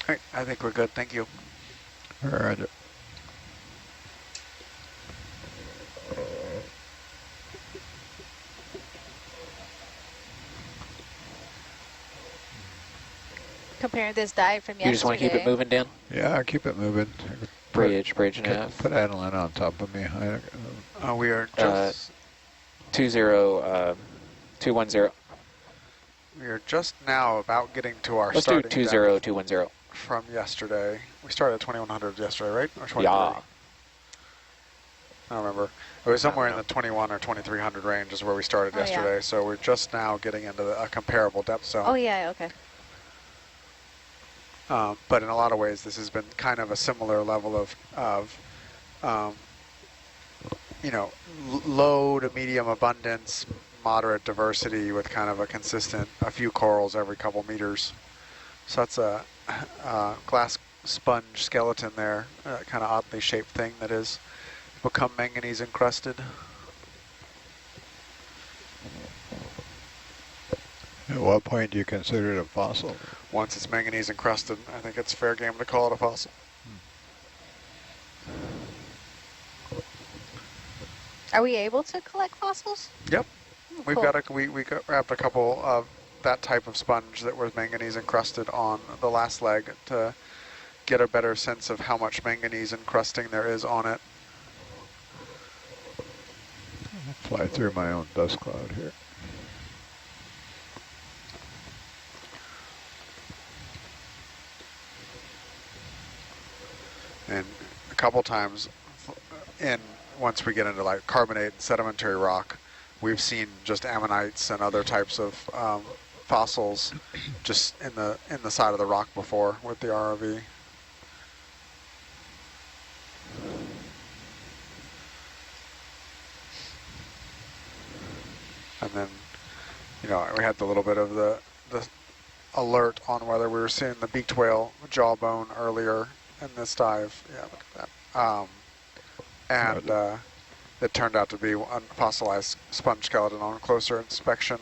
All right, I think we're good. Thank you. Roger. Comparing this dive from yesterday. You just want to keep it moving, Dan? Yeah, keep it moving. Bridge and a half. Put Adeline on top of me. We are just 20210. we are just now about getting to our Let's do starting 20210. from yesterday. We started at 2100 yesterday, right? Or 23? Yeah. I don't remember. It was somewhere in the 21 or 2300 range is where we started yesterday. Yeah. So we're just now getting into a comparable depth zone. Oh, yeah, okay. But in a lot of ways, this has been kind of a similar level of low to medium abundance, moderate diversity with kind of a consistent, a few corals every couple meters. So that's a glass sponge skeleton there, kind of oddly shaped thing that has become manganese encrusted. At what point do you consider it a fossil? Once it's manganese encrusted, I think it's fair game to call it a fossil. Are we able to collect fossils? Yep. Oh, We've cool. got we grabbed a couple of that type of sponge that was manganese encrusted on the last leg to get a better sense of how much manganese encrusting there is on it. Fly through my own dust cloud here. And a couple times once we get into like carbonate and sedimentary rock, we've seen just ammonites and other types of fossils just in the side of the rock before with the ROV. And then, we had the little bit of the alert on whether we were seeing the beaked whale jawbone earlier in this dive. Yeah, look at that. And it turned out to be a fossilized sponge skeleton on closer inspection.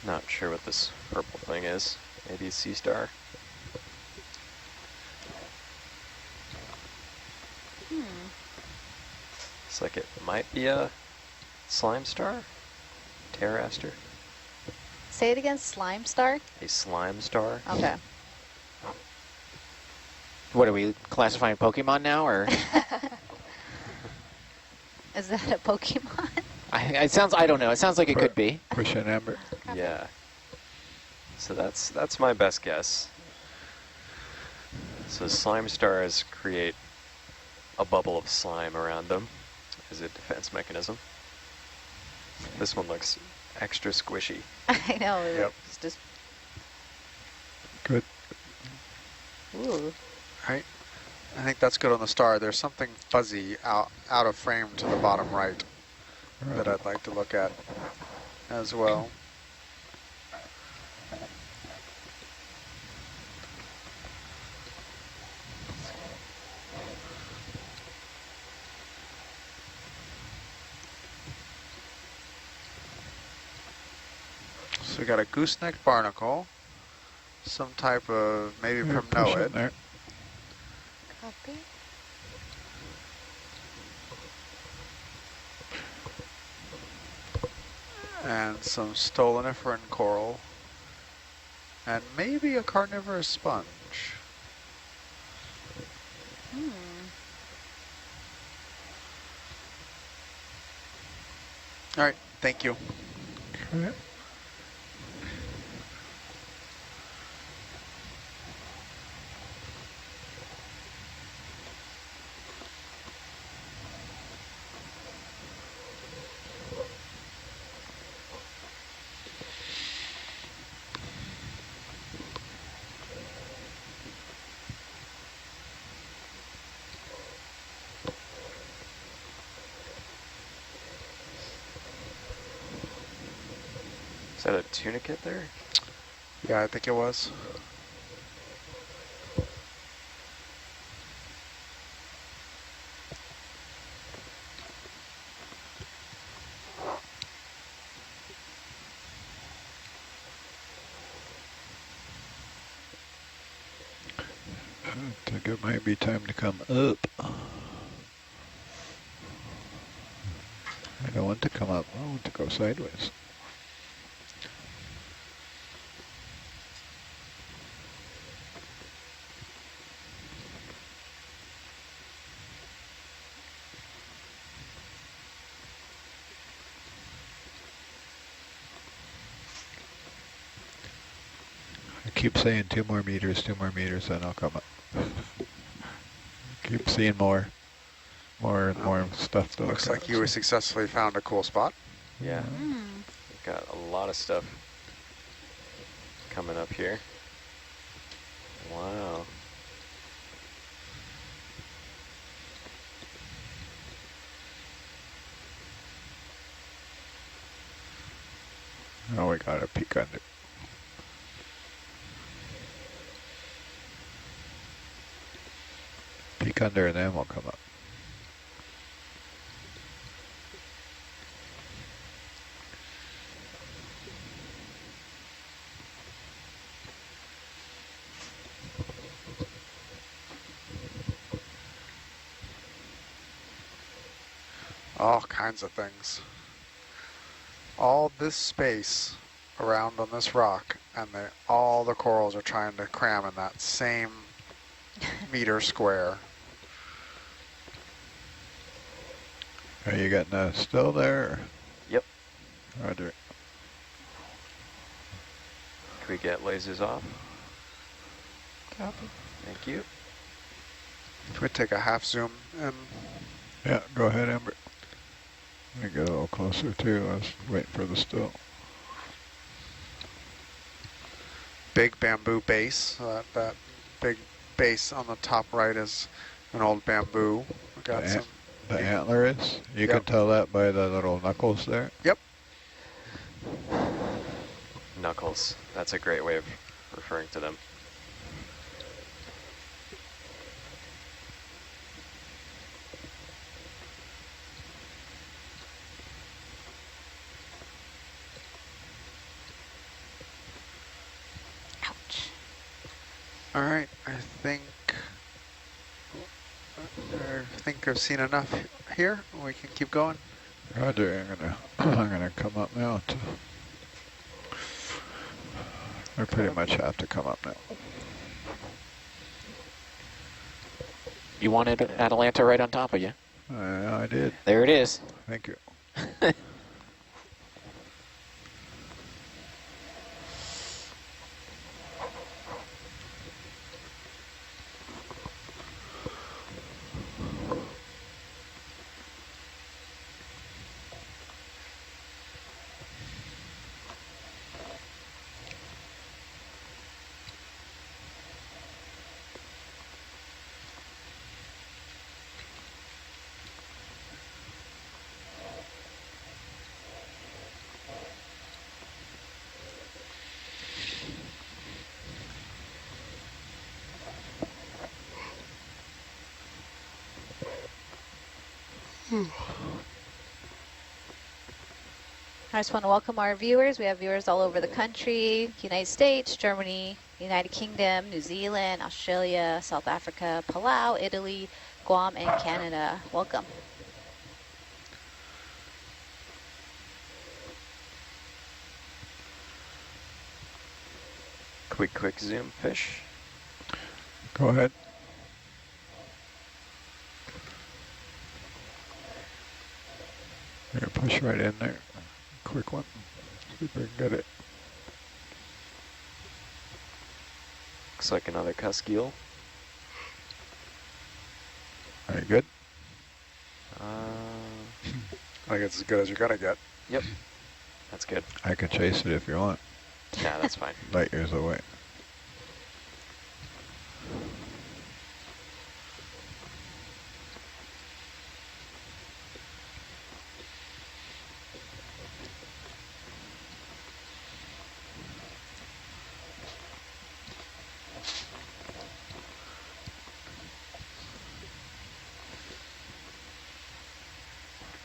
Not sure what this purple thing is. Maybe a sea star. Looks like it might be a slime star. Pteraster. Say it again, slime star? A slime star. Okay. What, are we classifying Pokemon now, or? Is that a Pokemon? I don't know. It sounds like it could be. Push an ember. Yeah. So that's my best guess. So slime stars create a bubble of slime around them as a defense mechanism. This one looks extra squishy. I know. Yep. It's just. Good. Ooh. Right? I think that's good on the star. There's something fuzzy out of frame to the bottom right that I'd like to look at as well. So we got a gooseneck barnacle, some type of maybe primnoid. There. Copy. And some stoloniferan coral, and maybe a carnivorous sponge. All right, thank you. Okay. Is that a tunicate there? Yeah, I think it was. think it might be time to come up. I don't want to come up. I want to go sideways. I keep saying 2 more meters, and I'll come up. Keep seeing more and more stuff though. Looks like you successfully found a cool spot. Yeah, Hmm. we've got a lot of stuff coming up here. Wow. Oh, we got a peek under. Peek under and then we'll come up. All kinds of things. All this space around on this rock, and all the corals are trying to cram in that same meter square. Are you getting still there? Yep. Roger. Can we get lasers off? Copy. Thank you. If we take a half zoom and Yeah, go ahead, Amber. Let me get a little closer too. I was waiting for the still. big bamboo base, that big base on the top right is an old bamboo. We got some. The antler is? You Yep. can tell that by the little knuckles there. Yep. Knuckles. That's a great way of referring to them. Ouch. All right, I think I've seen enough here. We can keep going. Roger, I'm gonna come up now. I pretty much have to come up now. You wanted Atalanta right on top of you. I did. There it is. Thank you. I just want to welcome our viewers. We have viewers all over the country, United States, Germany, United Kingdom, New Zealand, Australia, South Africa, Palau, Italy, Guam, and Canada. Welcome. Quick zoom fish. Go ahead. Here, push right in there. Quick one. See if we can get it. Looks like another cusk eel. Are you good? I think it's as good as you're gonna get. Yep. That's good. I can chase it if you want. Yeah, that's fine. Light years away.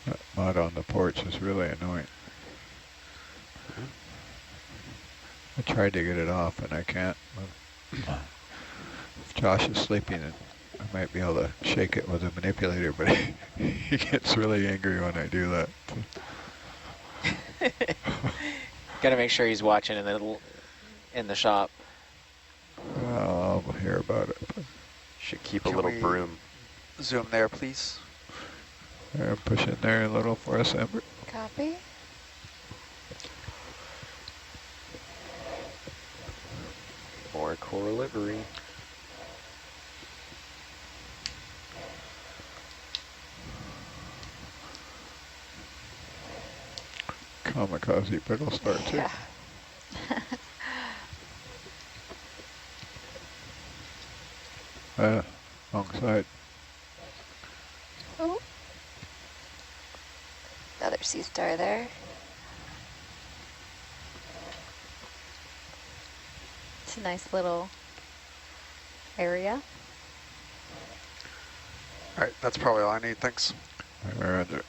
That mud on the porch is really annoying. I tried to get it off and I can't. I've Josh is sleeping, and I might be able to shake it with a manipulator, but he gets really angry when I do that. Got to make sure he's watching in the shop. I'll hear about it. But Should keep a Can little we- broom. Zoom there, please. push in there a little for us, Amber. Copy. More coral livery. Kamikaze pickle star too. Yeah. Wrong side. Oh. Another sea star there. It's a nice little area. All right, that's probably all I need. Thanks. Roger.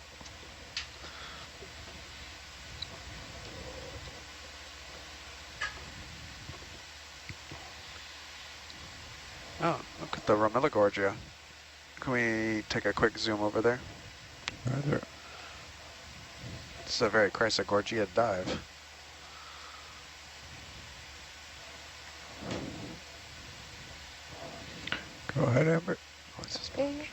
Oh, look at the Romilogorgia. Can we take a quick zoom over there? Roger. It's a very Chrysogorgia dive. Go ahead, Amber. What's this? Okay.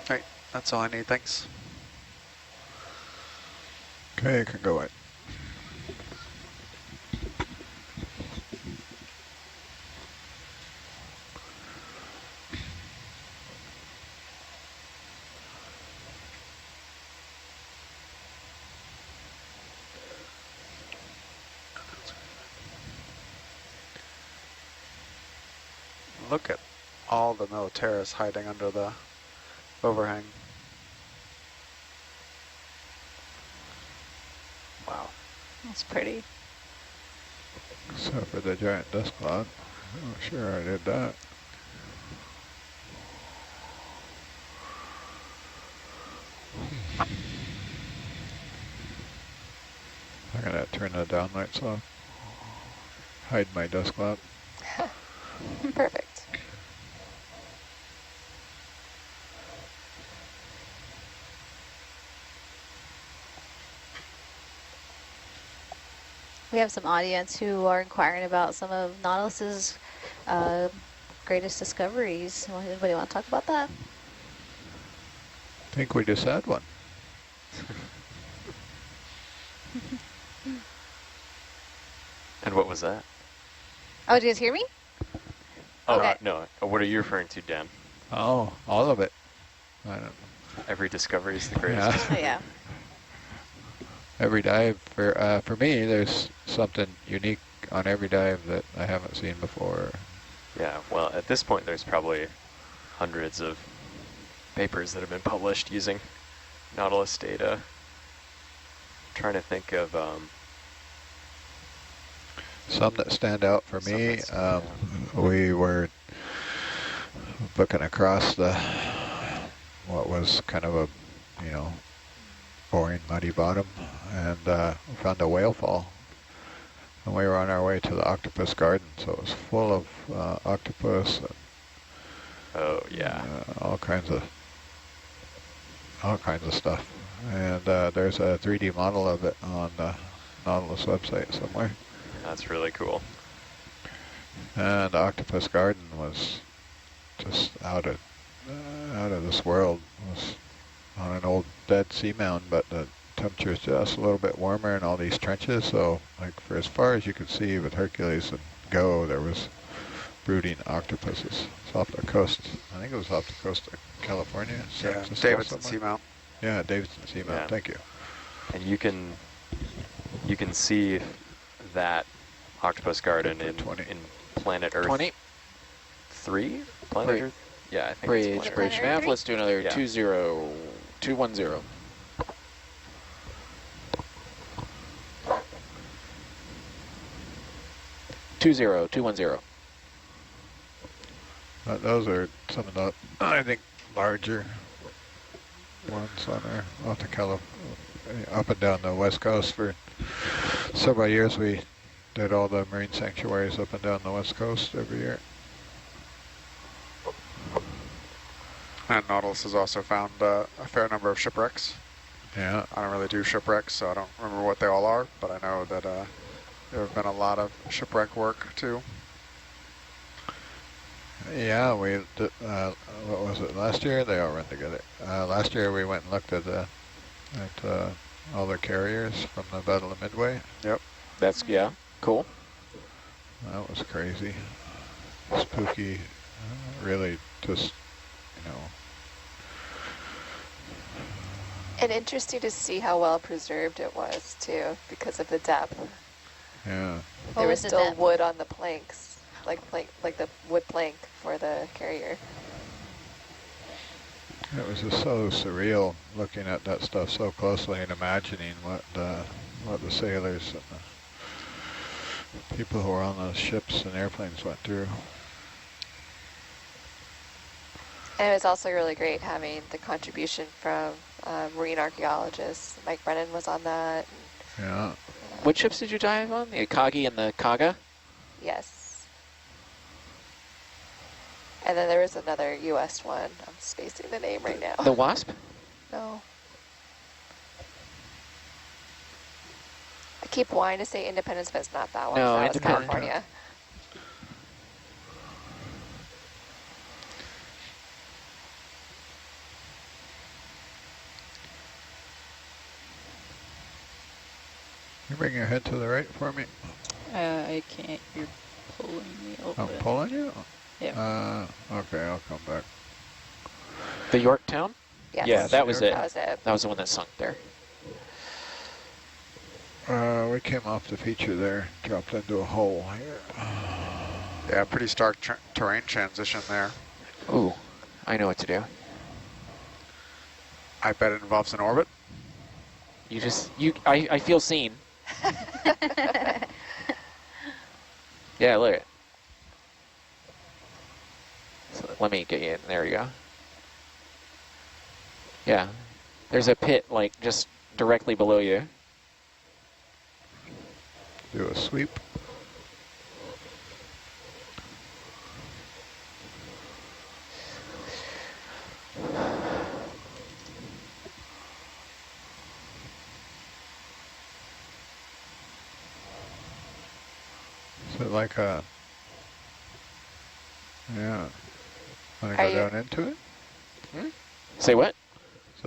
All right, that's all I need. Thanks. Okay, you can go in. Look at all the Militaris hiding under the overhang. Wow. That's pretty. Except for the giant dust cloud. Oh, sure, I did that. I'm gonna turn the down lights off. Hide my dust cloud. Perfect. We have some audience who are inquiring about some of Nautilus's greatest discoveries. Anybody want to talk about that? I think we just had one. And what was that? Oh, did you guys hear me? Oh, Okay. no. What are you referring to, Dan? Oh, all of it. I don't know. Every discovery is the greatest. Yeah. Oh, yeah. Every dive, for me, there's something unique on every dive that I haven't seen before. Yeah, well, at this point, there's probably hundreds of papers that have been published using Nautilus data. trying to think of... Some that stand out for Some me, that stand we were looking across what was kind of a, boring, muddy bottom, and we found a whale fall. And we were on our way to the octopus garden, so it was full of octopus and oh, yeah. all kinds of stuff. And there's a 3D model of it on the Nautilus website somewhere. That's really cool. And the octopus garden was just out of this world. It was on an old dead seamound, but the temperature is just a little bit warmer in all these trenches. So, like, for as far as you could see with Hercules and Go, there was brooding octopuses. It's off the coast. I think it was off the coast of California. San Yeah, Francisco Davidson somewhere. Seamount. Yeah, Davidson Seamount. Yeah. Thank you. And you can see that octopus garden in Planet Earth 20? 3? Planet Earth? Yeah, I think Bridge, it's Planet bridge Earth. Planet nav. Earth Let's do another Yeah. 210. Two zero, 210. Those are some of the, I think, larger ones on our off the up and down the west coast for several years. We did all the marine sanctuaries up and down the west coast every year. And Nautilus has also found a fair number of shipwrecks. Yeah. I don't really do shipwrecks, so I don't remember what they all are, but I know that there have been a lot of shipwreck work too. Yeah, we did, what was it, last year? They all run together. Last year we went and looked at all the carriers from the Battle of Midway. Yep. That's, yeah, cool. That was crazy. Spooky. Really just, you know. And interesting to see how well preserved it was too, because of the depth. Yeah. There was was the still depth? wood on the planks, like the wood plank for the carrier. It was just so surreal looking at that stuff so closely and imagining what the sailors and the people who were on those ships and airplanes went through. And it was also really great having the contribution from marine archaeologists. Mike Brennan was on that. Yeah. What ships did you dive on? The Akagi and the Kaga? Yes. And then there was another U.S. one. I'm spacing the name right now. The Wasp? No. I keep wanting to say Independence, but it's not that one. No, that was Independence. California. You bring your head to the right for me. I can't. You're pulling me a little I'm bit. pulling you? Yeah. Okay, I'll come back. The Yorktown? Yes. Yeah, that was it. That was it. That was the one that sunk there. We came off the feature there, dropped into a hole here. Yeah, pretty stark terrain transition there. Ooh, I know what to do. I bet it involves an orbit. I feel seen. Yeah, look. So let me get you in. There you go. Yeah, there's a pit like just directly below you. Do a sweep. Is it like a, yeah, want to Are go you- down into it? Say what? Is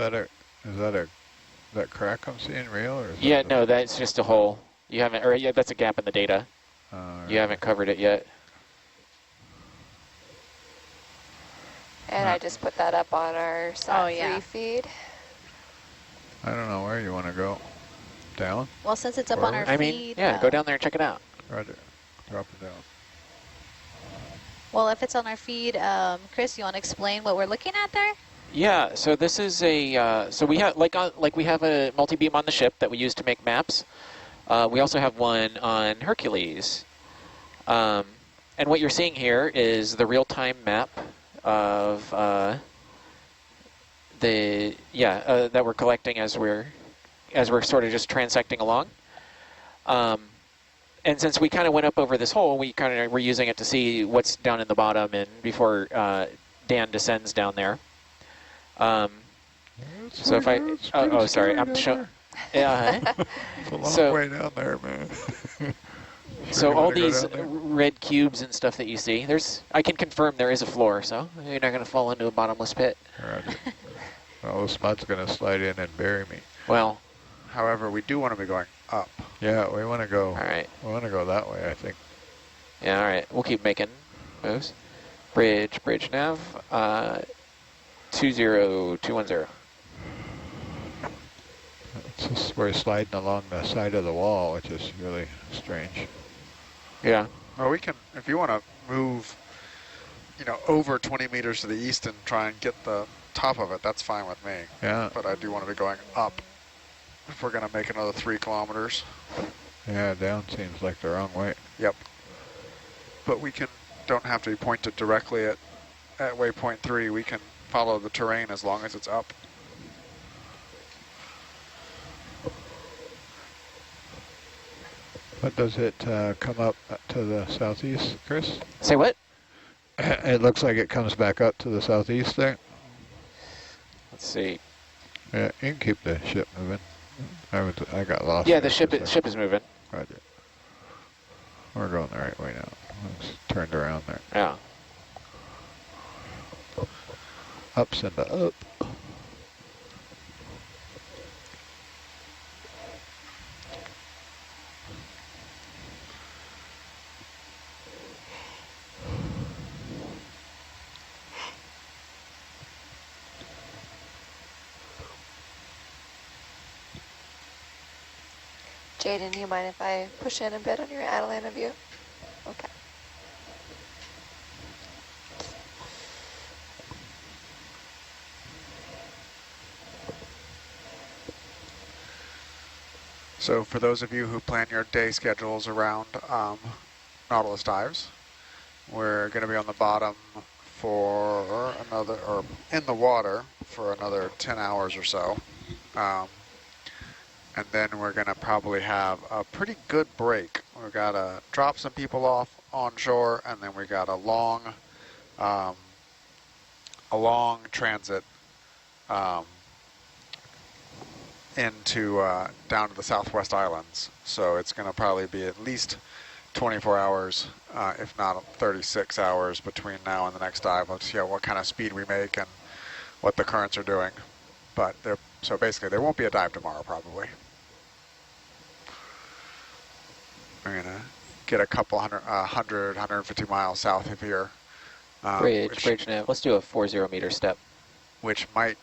that crack I'm seeing real or is Yeah, that no, that's just a hole. You haven't, or yeah, that's a gap in the data. You haven't covered it yet. And I just put that up on our SAT3 yeah. feed. I don't know where you want to go. Down? Well, since it's up on our I feed. mean, yeah, go down there and check it out. Roger. Drop it down. Well, if it's on our feed, Chris, you want to explain what we're looking at there? Yeah, so this is a, so we have, like we have a multi-beam on the ship that we use to make maps. We also have one on Hercules. And what you're seeing here is the real-time map of that we're collecting as we're sort of just transecting along. And since we kind of went up over this hole, we kind of were using it to see what's down in the bottom and before Dan descends down there. So if I, sorry, I'm showing. Yeah. It's a long So- way down there, man. So You all wanna go these down there? red cubes and stuff that you see, I can confirm there is a floor, so you're not going to fall into a bottomless pit. Roger. Well, the spot's going to slide in and bury me. Well, However, we do want to be going up. Yeah, we want to go. all right. We want to go that way, I think. Yeah, all right. We'll keep making moves. Bridge nav, 20210. It's just we're sliding along the side of the wall, which is really strange. Yeah. Well, we can, if you want to move, over 20 meters to the east and try and get the top of it, that's fine with me. Yeah, But I do want to be going up if we're going to make another 3 kilometers. yeah, down seems like the wrong way. Yep. But we don't have to be pointed directly at waypoint 3. We can follow the terrain as long as it's up. But does it come up to the southeast, Chris? Say what? It looks like it comes back up to the southeast there. Let's see. Yeah, you can keep the ship moving. I got lost. Yeah, there the ship for a ship is moving. second. Roger. We're going the right way now. It's turned around there. Yeah. Ups and up. Jaden, do you mind if I push in a bit on your Atalanta view? Okay. So for those of you who plan your day schedules around Nautilus dives, we're going to be on the bottom for another, or in the water for another 10 hours or so. And then we're going to probably have a pretty good break. We've got to drop some people off onshore, and then we got a long transit into down to the Southwest Islands. So it's going to probably be at least 24 hours, if not 36 hours between now and the next dive. Let's see what kind of speed we make and what the currents are doing. But so basically there won't be a dive tomorrow probably. We're going to get a couple 150 miles south of here. Bridge nav. Let's do a 40 meter step. Which might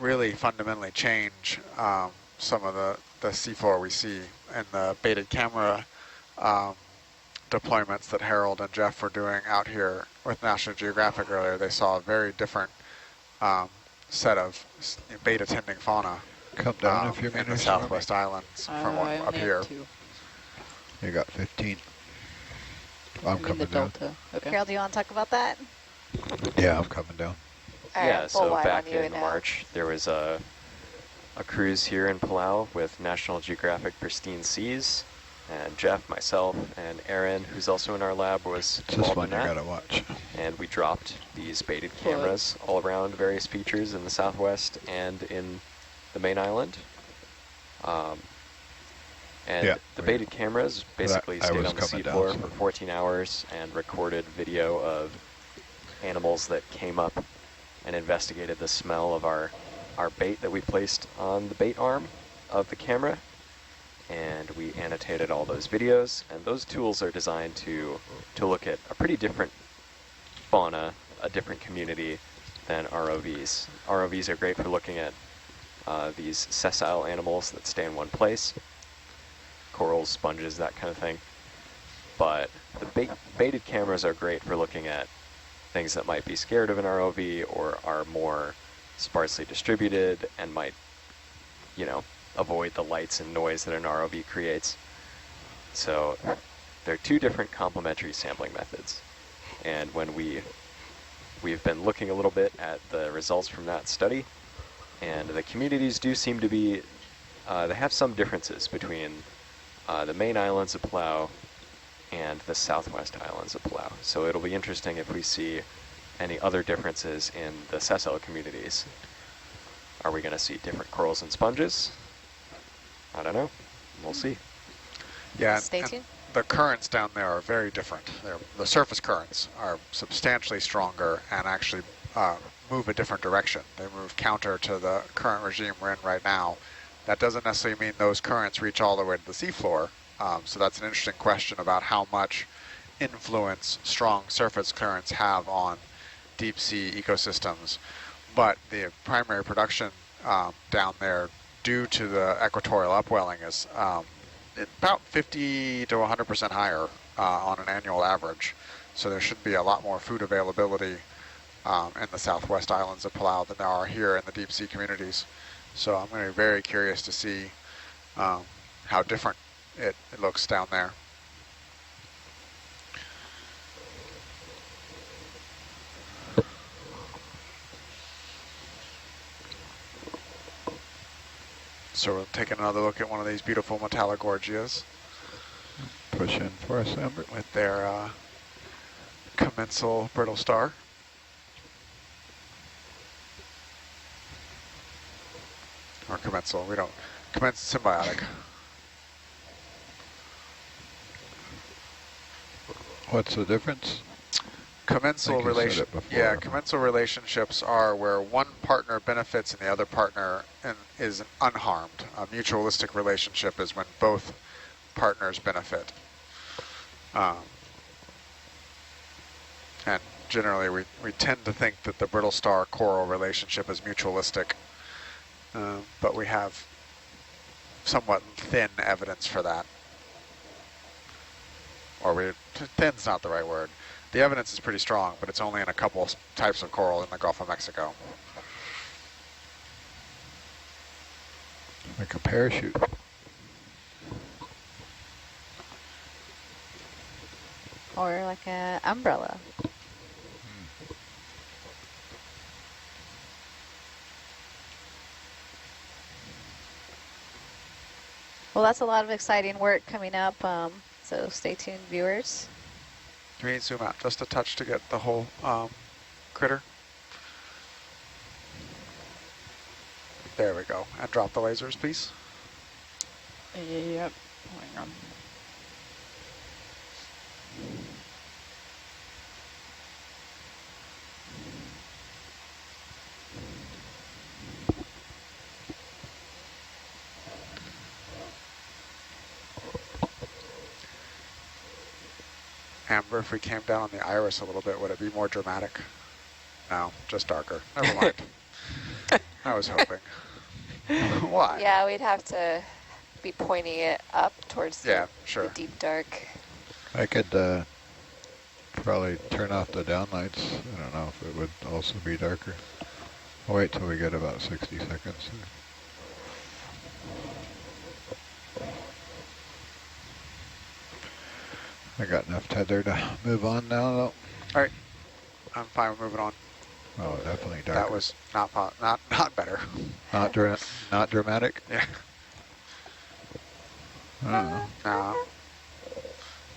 really fundamentally change some of the seafloor we see in the baited camera deployments that Harold and Jeff were doing out here with National Geographic earlier. They saw a very different set of beta tending fauna Come down a few in the meters. Southwest Islands from I up only here. have 2. You got 15. I'm I mean coming the down. delta. Okay. Carol, do you want to talk about that? Yeah, I'm coming down. All Yeah, right, full so wide back on you in now. March, there was a cruise here in Palau with National Geographic Pristine Seas, and Jeff, myself, and Aaron, who's also in our lab, was It's this involved one in you that. gotta watch. And we dropped these baited cameras all around various features in the Southwest and in the main island. And Yeah, the baited cameras basically I stayed was on the coming down, seafloor so- for 14 hours and recorded video of animals that came up and investigated the smell of our bait that we placed on the bait arm of the camera. And we annotated all those videos, and those tools are designed to look at a pretty different fauna, a different community than ROVs. ROVs are great for looking at these sessile animals that stay in one place, corals, sponges, that kind of thing. But the baited cameras are great for looking at things that might be scared of an ROV or are more sparsely distributed and might, you know, avoid the lights and noise that an ROV creates. So they're two different complementary sampling methods. And when we've been looking a little bit at the results from that study, and the communities do seem to be, they have some differences between the main islands of Palau and the Southwest Islands of Palau. So it'll be interesting if we see any other differences in the sessile communities. Are we going to see different corals and sponges? I don't know. We'll see. Yeah, Stay and tuned. the currents down there are very different. The surface currents are substantially stronger and actually move a different direction. They move counter to the current regime we're in right now. That doesn't necessarily mean those currents reach all the way to the seafloor. So that's an interesting question about how much influence strong surface currents have on deep sea ecosystems. But the primary production down there, due to the equatorial upwelling, is about 50 to 100% higher on an annual average. So there should be a lot more food availability in the Southwest Islands of Palau than there are here in the deep sea communities. So I'm going to be very curious to see how different it looks down there. So we're taking another look at one of these beautiful metallogorgias. Push in for us, Amber. with their commensal brittle star. Or commensal, we don't, commensal symbiotic. What's the difference? Commensal think you said relation, it before. yeah, commensal relationships are where one partner benefits and the other partner is unharmed. A mutualistic relationship is when both partners benefit. And generally we tend to think that the brittle star coral relationship is mutualistic, but we have somewhat thin evidence for that. Or thin's not the right word. The evidence is pretty strong, but it's only in a couple types of coral in the Gulf of Mexico. Like a parachute. Or like an umbrella. Well, that's a lot of exciting work coming up, so stay tuned, viewers. Can we zoom out just a touch to get the whole critter? There we go. And drop the lasers, please. Yep. Hang on. Amber, if we came down on the iris a little bit, would it be more dramatic? No, just darker. Never mind. I was hoping. Why? Yeah, we'd have to be pointing it up towards Yeah, the sure. deep dark. I could probably turn off the downlights. I don't know if it would also be darker. I'll wait till we get about 60 seconds. I got enough tether to move on now, though. All right. I'm fine with moving on. Oh, definitely darker. That was not better. Not dramatic? Yeah. Oh. No.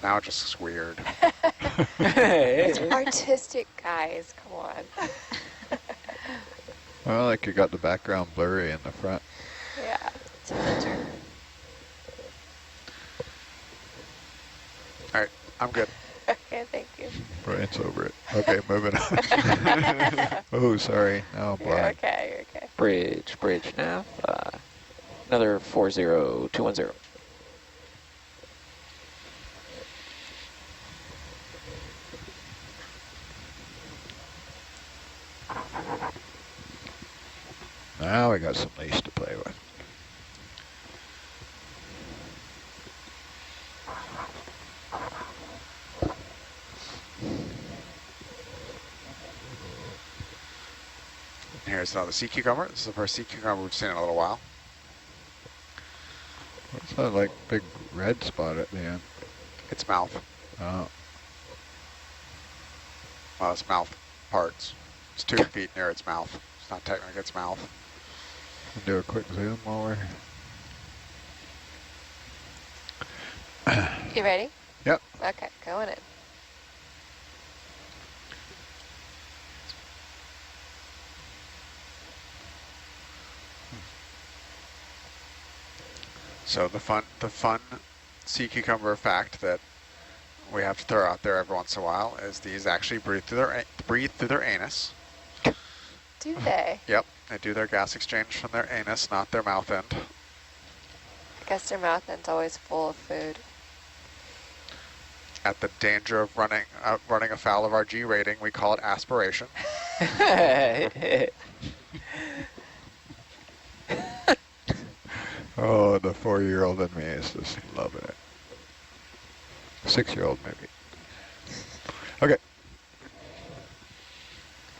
Now it just is weird. It's artistic, guys. Come on. Well, like you got the background blurry in the front. Yeah. It's a filter. All right. I'm good. Okay, thank you. Brian's over it. Okay, moving on. Oh, sorry. Now You're blind. okay, you're okay. Bridge nav. Another 40210. Now we got some leash to play with. Here's another sea cucumber. This is the first sea cucumber we've seen in a little while. What's that like big red spot at the end? Its mouth. Oh, Well, its mouth parts. It's 2 feet near its mouth. It's not technically its mouth. do a quick zoom while we're... You ready? Yep. Okay, going in. So the fun sea cucumber fact that we have to throw out there every once in a while is these actually breathe through their anus. Do they? Yep, they do their gas exchange from their anus, not their mouth end. I guess their mouth end's always full of food. At the danger of running afoul of our G rating, we call it aspiration. Oh, the 4-year-old in me is just loving it. 6-year-old maybe. Okay.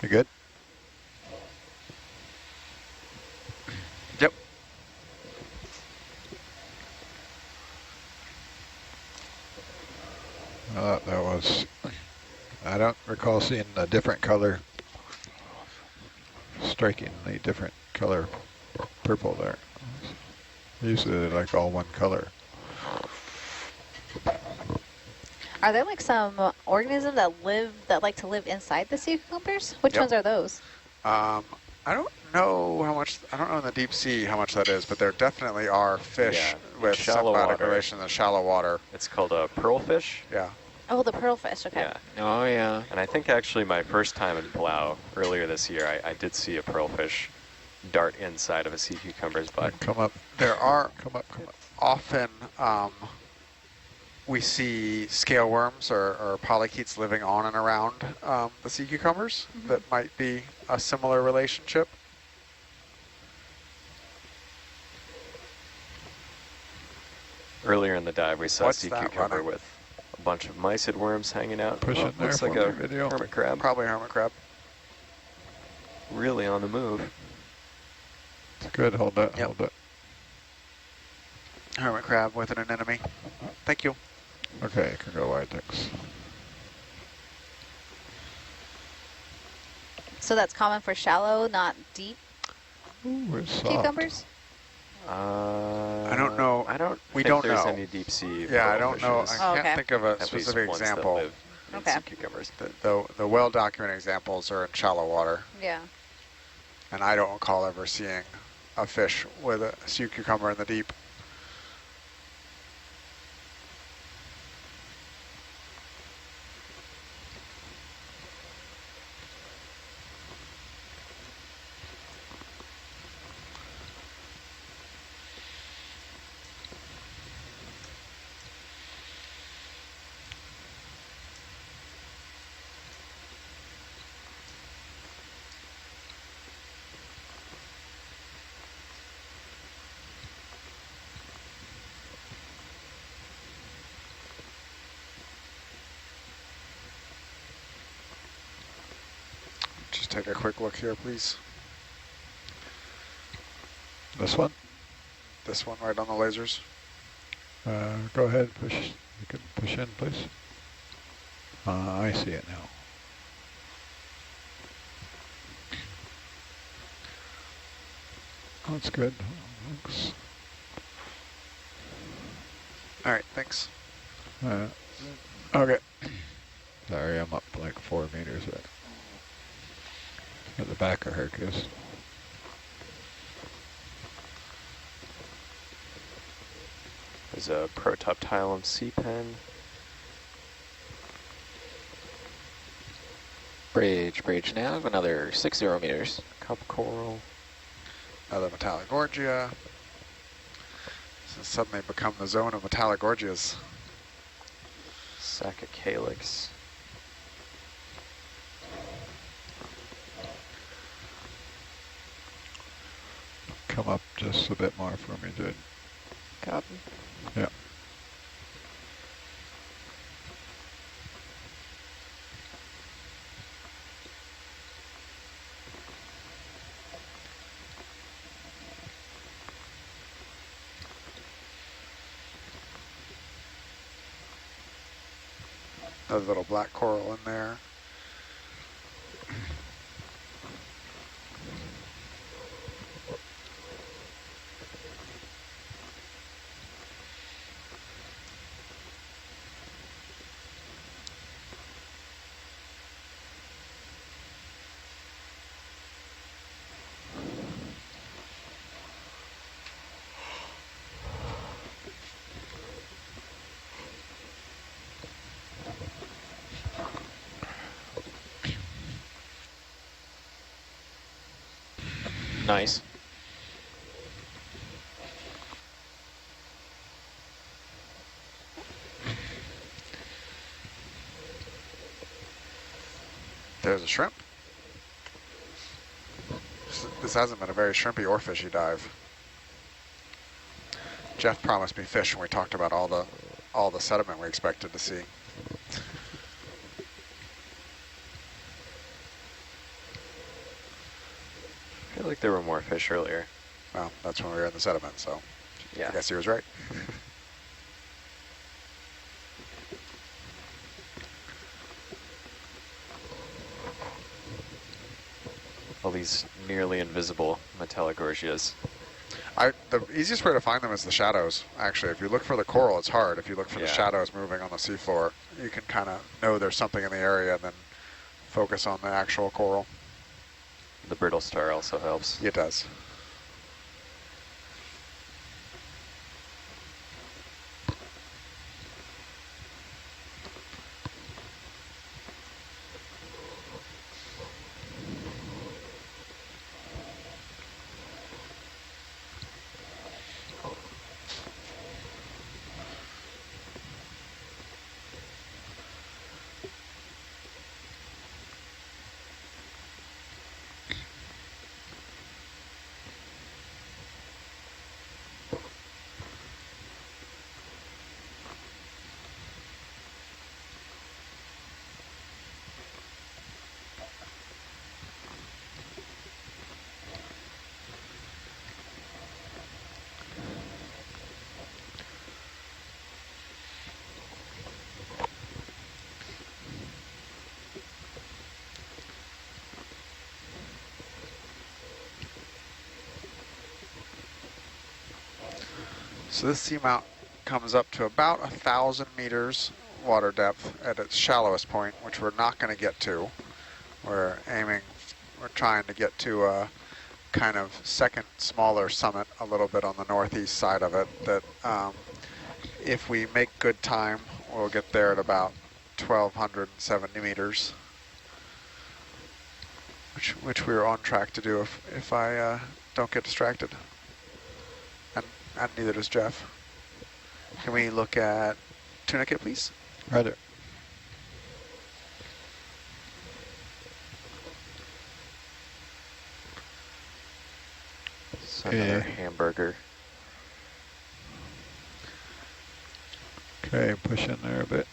You good? Yep. That was... I don't recall seeing a different color. Strikingly different color purple there. Usually they're like all one color. Are there like some organisms that like to live inside the sea cucumbers? Which Yep. ones are those? I don't know how much, I don't know in the deep sea how much that is, but there definitely are fish Yeah, with shallow symbiotic water. relation in shallow water. It's called a pearlfish. Yeah. Oh, the pearlfish. Okay. Yeah. Oh, yeah. And I think actually my first time in Palau earlier this year, I did see a pearlfish dart inside of a sea cucumber's butt. Come up. There are Come up. Come up. often, we see scale worms or polychaetes living on and around the sea cucumbers that might be a similar relationship. Earlier in the dive, we saw What's a sea that cucumber running? with a bunch of mysid worms hanging out. Push in there Looks for like me, a video. hermit crab. Probably a hermit crab. Really on the move. It's good. Hold it. Yep. Hold it. Hermit crab with an anemone. Thank you. Okay, you can go wide, thanks. So that's common for shallow, not deep Ooh, it's soft. cucumbers? I don't know. I don't We think don't there's know. any deep sea Yeah, I don't know. pearlfishes. I Oh, can't okay. think of a At least specific ones that example. live in Okay. sea cucumbers. The well-documented examples are in shallow water, Yeah. and I don't recall ever seeing a fish with a sea cucumber in the deep. Just take a quick look here, please. This one? This one right on the lasers. Go ahead. Push. You can push in, please. I see it now. That's good. Thanks. All right, thanks. Okay. Sorry, I'm up like 4 meters at the back of Hercules. There's a protoptilum sea pen. Bridge nav, another 60 meters. Cup coral. Another Metallogorgia. This has suddenly become the zone of Metallogorgias. Saccocalyx. Come up just a bit more for me, dude. Copy. Yeah. Another little black coral in there. Nice. There's a shrimp. This hasn't been a very shrimpy or fishy dive. Jeff promised me fish when we talked about all the sediment we expected to see. I feel like there were more fish earlier. Well, that's when we were in the sediment, so Yeah. I guess he was right. All these nearly invisible Metallogorgias. The easiest way to find them is the shadows, actually. If you look for the coral, it's hard. If you look for the Yeah. shadows moving on the seafloor, you can kind of know there's something in the area and then focus on the actual coral. The brittle star also helps. It does. So this seamount comes up to about 1,000 meters water depth at its shallowest point, which we're not going to get to. We're trying to get to a kind of second smaller summit a little bit on the northeast side of it that if we make good time, we'll get there at about 1,270 meters, which we're on track to do if I don't get distracted. And neither does Jeff. Can we look at tunicate, please? Right there. So another hamburger. Okay, push in there a bit.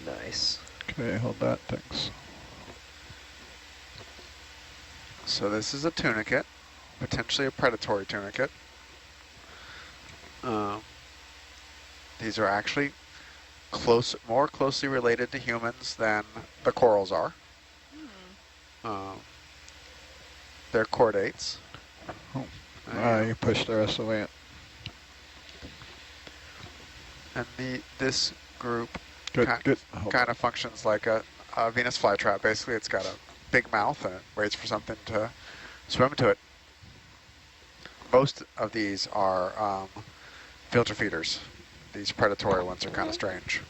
Nice. Okay, hold that, thanks. So this is a tunicate, potentially a predatory tunicate. These are actually more closely related to humans than the corals are. They're chordates. Oh, you pushed the rest of the way in. And this group Good, good. kind of functions like a Venus flytrap. Basically, it's got a big mouth and it waits for something to swim into it. Most of these are filter feeders. These predatory ones are kind of strange.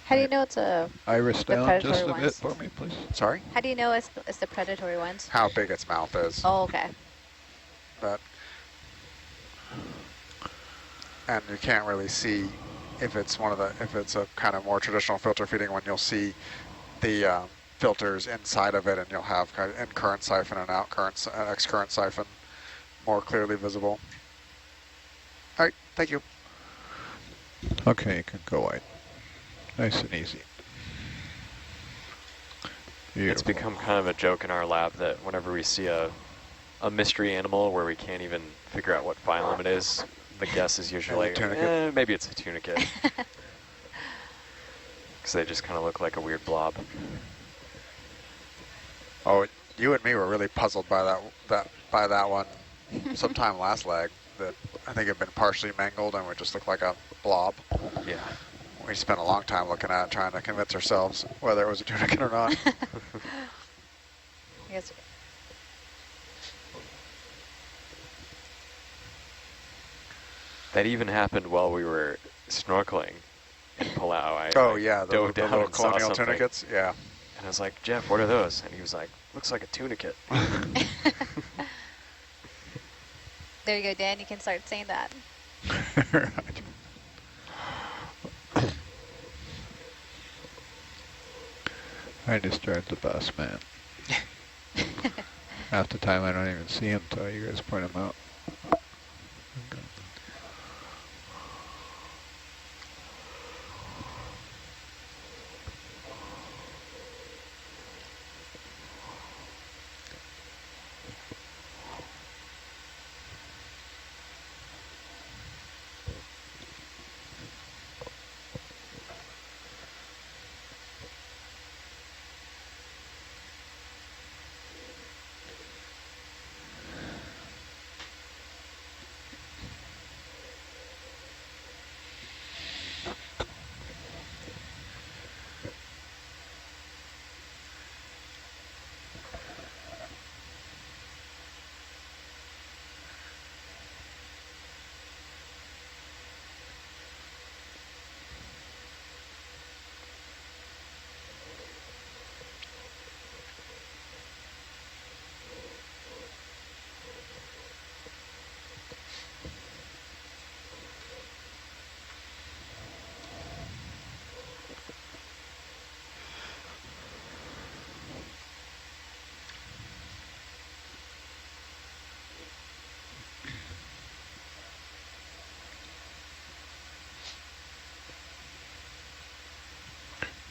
How do you know it's a Iris the down just predatory a bit ones? for me, please. Sorry? How do you know it's the predatory ones? How big its mouth is. Oh, okay. And you can't really see if it's if it's a kind of more traditional filter feeding one, you'll see the filters inside of it, and you'll have kind of in-current siphon and out-current, ex-current siphon more clearly visible. All right, thank you. Okay, you can go wide. Nice and easy. It's Beautiful. become kind of a joke in our lab that whenever we see a mystery animal where we can't even figure out what phylum it is, the guess is usually maybe it's a tunicate. Because they just kind of look like a weird blob. Oh, you and me were really puzzled by that one sometime last lag that I think had been partially mangled and would just look like a blob. Yeah. We spent a long time looking at it, trying to convince ourselves whether it was a tunicate or not. Yes. That even happened while we were snorkeling in Palau. Yeah, the dove down little and saw colonial something. tunicates. Yeah. And I was like, Jeff, what are those? And he was like, looks like a tunicate. There you go, Dan. You can start saying that. Right. I discharged the bus, man. Half the time I don't even see him until you guys point him out. Okay.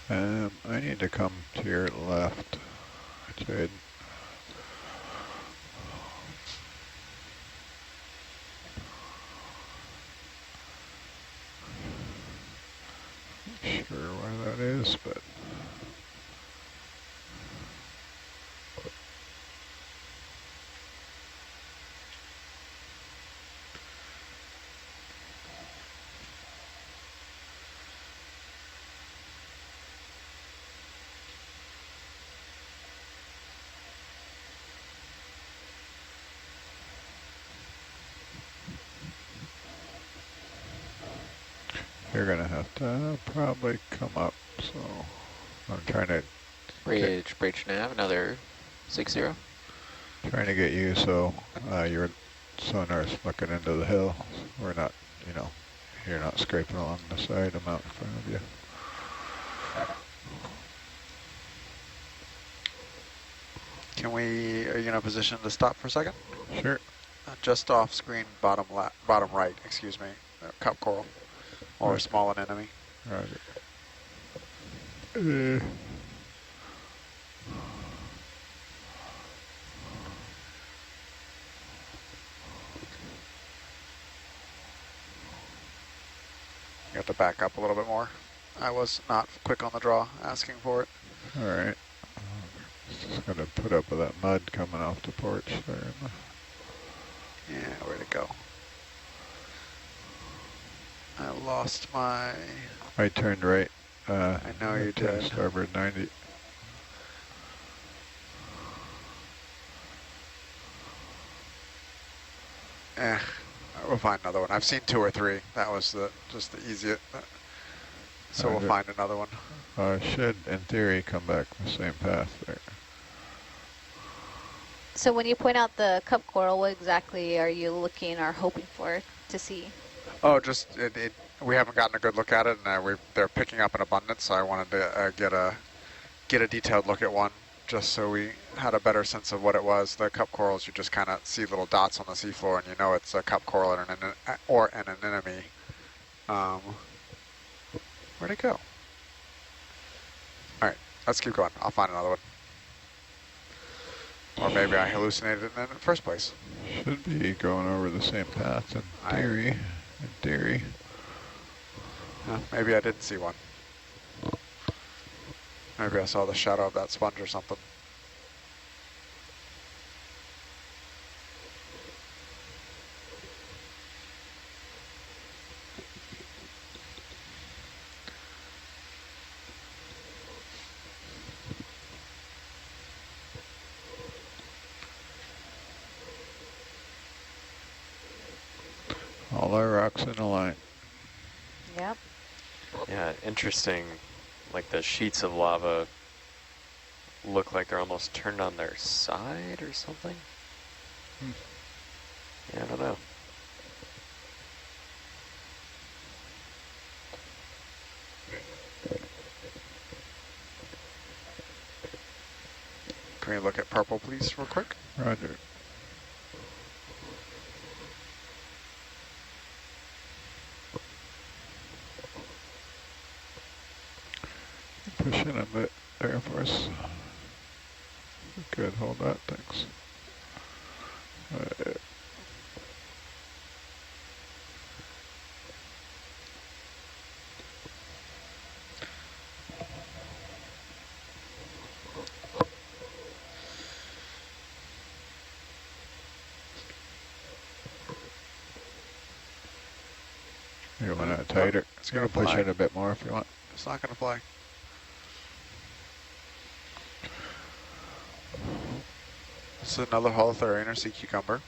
I need to come to your left, Jade. Not sure where that is, but you're gonna have to probably come up. So I'm trying to Bridge nav, another 60. trying to get you so your sonar's looking into the hill. We're not, you know, you're not scraping along the side. I'm out in front of you. Are you in a position to stop for a second? Sure. Just off screen, bottom right, excuse me, cup coral, or Right. small anemone. Roger. You have to back up a little bit more. I was not quick on the draw asking for it. All right. Just gotta put up with that mud coming off the porch there. Yeah, where'd it go? I lost my... I turned right. I know you turned did. Starboard 90. We'll find another one. I've seen 2 or 3. That was just the easiest. So we'll find another one. Should, in theory, come back the same path there. So when you point out the cup coral, what exactly are you looking or hoping for to see? Oh, just we haven't gotten a good look at it, and they're picking up in abundance. So I wanted to get a detailed look at one, just so we had a better sense of what it was. The cup corals, you just kind of see little dots on the seafloor, and you know it's a cup coral or an anemone. Where'd it go? All right, let's keep going. I'll find another one. Or maybe I hallucinated it in the first place. Should be going over the same path in theory. In theory. Maybe I didn't see one. Maybe I saw the shadow of that sponge or something. All our rocks in a line. Yep. Yeah, interesting. Like the sheets of lava look like they're almost turned on their side or something. Yeah, I don't know. Can we look at purple, please, real quick? Roger. Pushing a bit there for us. Good, hold that, thanks. You want it tighter? It's You gonna can push fly. it a bit more if you want. It's not going to fly. This is another holothurian sea cucumber.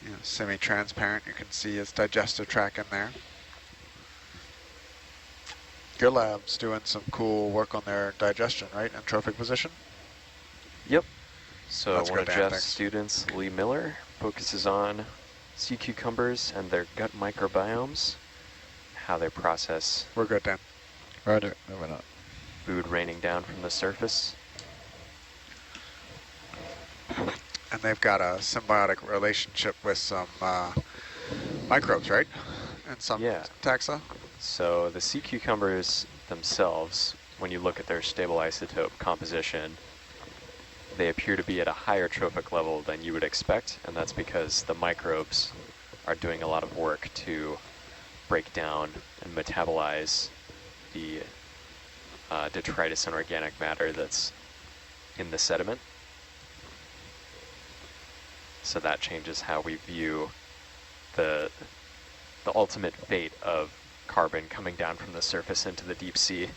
You know, semi-transparent. You can see its digestive tract in there. Your lab's doing some cool work on their digestion, right? In trophic position? Yep. So That's one of good, Dan, Jeff's thanks. students, Lee Miller, focuses on sea cucumbers and their gut microbiomes, how they process We're good, Dan. Roger, no, we're not. food raining down from the surface. And they've got a symbiotic relationship with some microbes, right? And some Yeah. taxa. So the sea cucumbers themselves when you look at their stable isotope composition, they appear to be at a higher trophic level than you would expect, and that's because the microbes are doing a lot of work to break down and metabolize the detritus and organic matter that's in the sediment. So that changes how we view the ultimate fate of carbon coming down from the surface into the deep sea,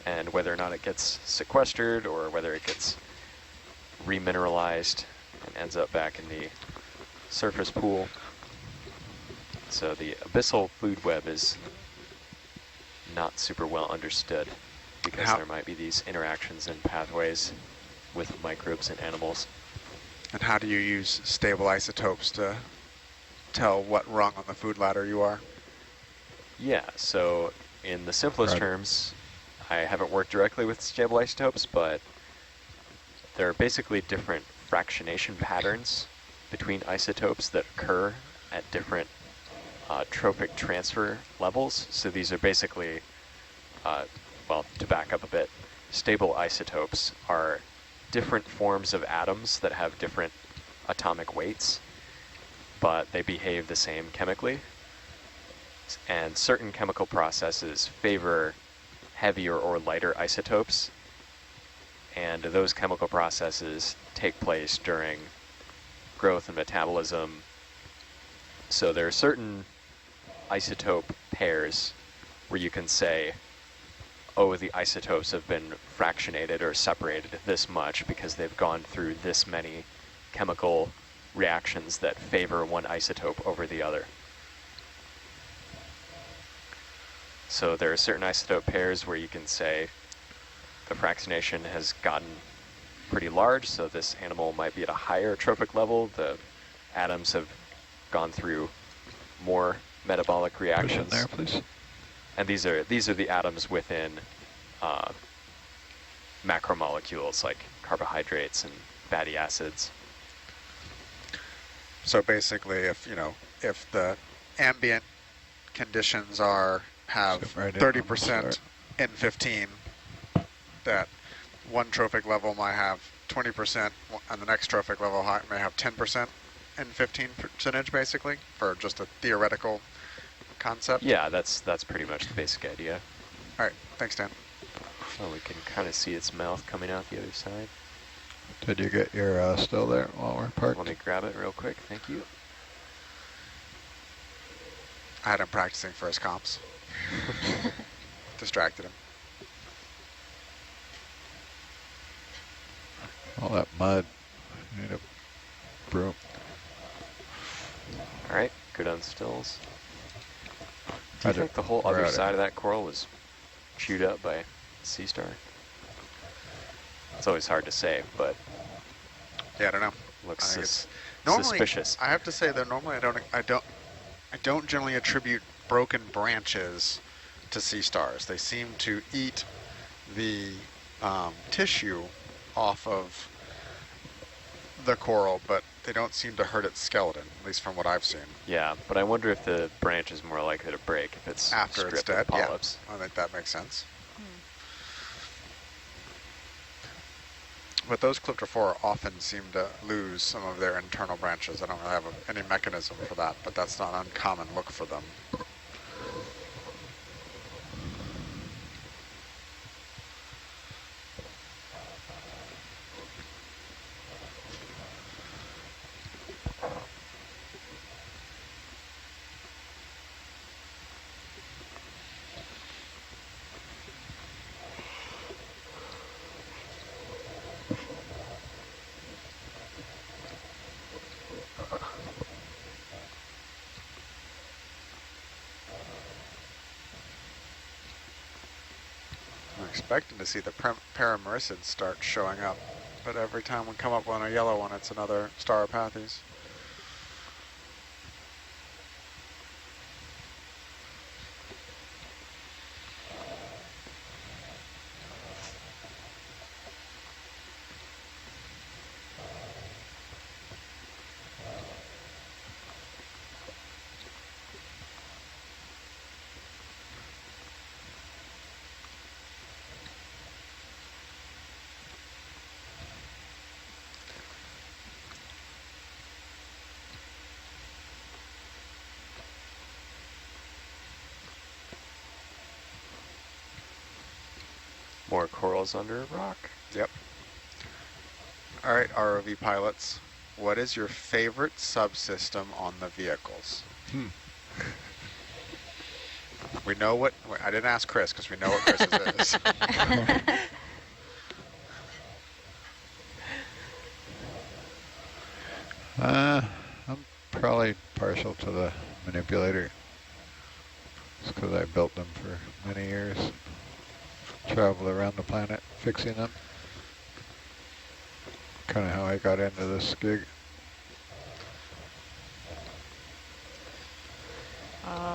and whether or not it gets sequestered or whether it gets remineralized and ends up back in the surface pool. So the abyssal food web is not super well understood because there might be these interactions and pathways with microbes and animals. And how do you use stable isotopes to tell what rung on the food ladder you are? Yeah, so in the simplest terms, I haven't worked directly with stable isotopes, but there are basically different fractionation patterns between isotopes that occur at different trophic transfer levels. So these are basically, well, to back up a bit, stable isotopes are different forms of atoms that have different atomic weights, but they behave the same chemically. And certain chemical processes favor heavier or lighter isotopes, and those chemical processes take place during growth and metabolism. So there are certain isotope pairs where you can say, oh, the isotopes have been fractionated or separated this much because they've gone through this many chemical reactions that favor one isotope over the other. So there are certain isotope pairs where you can say the fractionation has gotten pretty large, so this animal might be at a higher trophic level. The atoms have gone through more metabolic reactions. Push in there, please. And these are the atoms within macromolecules like carbohydrates and fatty acids. So basically, if the ambient conditions have 30% N15, that one trophic level might have 20%, and the next trophic level may have 10% N15 percentage, basically, for just a theoretical concept. Yeah, that's pretty much the basic idea. All right, thanks, Dan. Oh, we can kind of see its mouth coming out the other side. Did you get your still there while we're parked? Let me grab it real quick. Thank you. I had him practicing for his comps. Distracted him. All that mud. You need a broom. All right, good on stills. Do you Roger. think the whole We're other out side of that coral was chewed up by a sea star? It's always hard to say, but Yeah, I don't know. looks I think normally, suspicious. I have to say that normally I don't generally attribute broken branches to sea stars. They seem to eat the tissue off of the coral, but they don't seem to hurt its skeleton, at least from what I've seen. Yeah, but I wonder if the branch is more likely to break if it's After it's stripped dead, of polyps. yeah. I think that makes sense. But those Calyptrophora often seem to lose some of their internal branches. I don't really have any mechanism for that, but that's not an uncommon look for them. I'm expecting to see the paramyricids start showing up, but every time we come up on a yellow one, it's another Stauropathes. More corals under a rock. Yep. All right, ROV pilots, what is your favorite subsystem on the vehicles? We know what, I didn't ask Chris because we know what Chris's is. I'm probably partial to the manipulator. It's because I built them for many years. Traveled around the planet fixing them. Kind of how I got into this gig.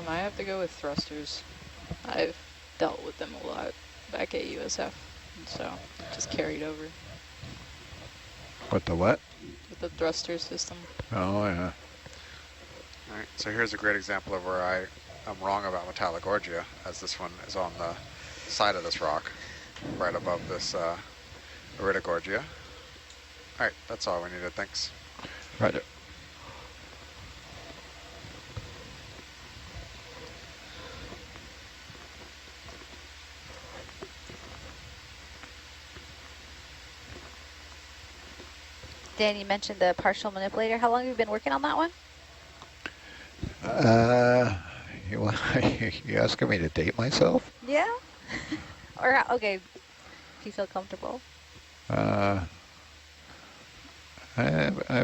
I have to go with thrusters. I've dealt with them a lot back at USF, and so just carried over What the what? with the thruster system. Oh, yeah. All right, so here's a great example of where I am wrong about Metallogorgia, as this one is on the side of this rock, right above this Iridogorgia. All right, that's all we needed, thanks. Roger. Dan, you mentioned the partial manipulator. How long have you been working on that one? You asking me to date myself? Yeah. Or, okay, if you feel comfortable. I've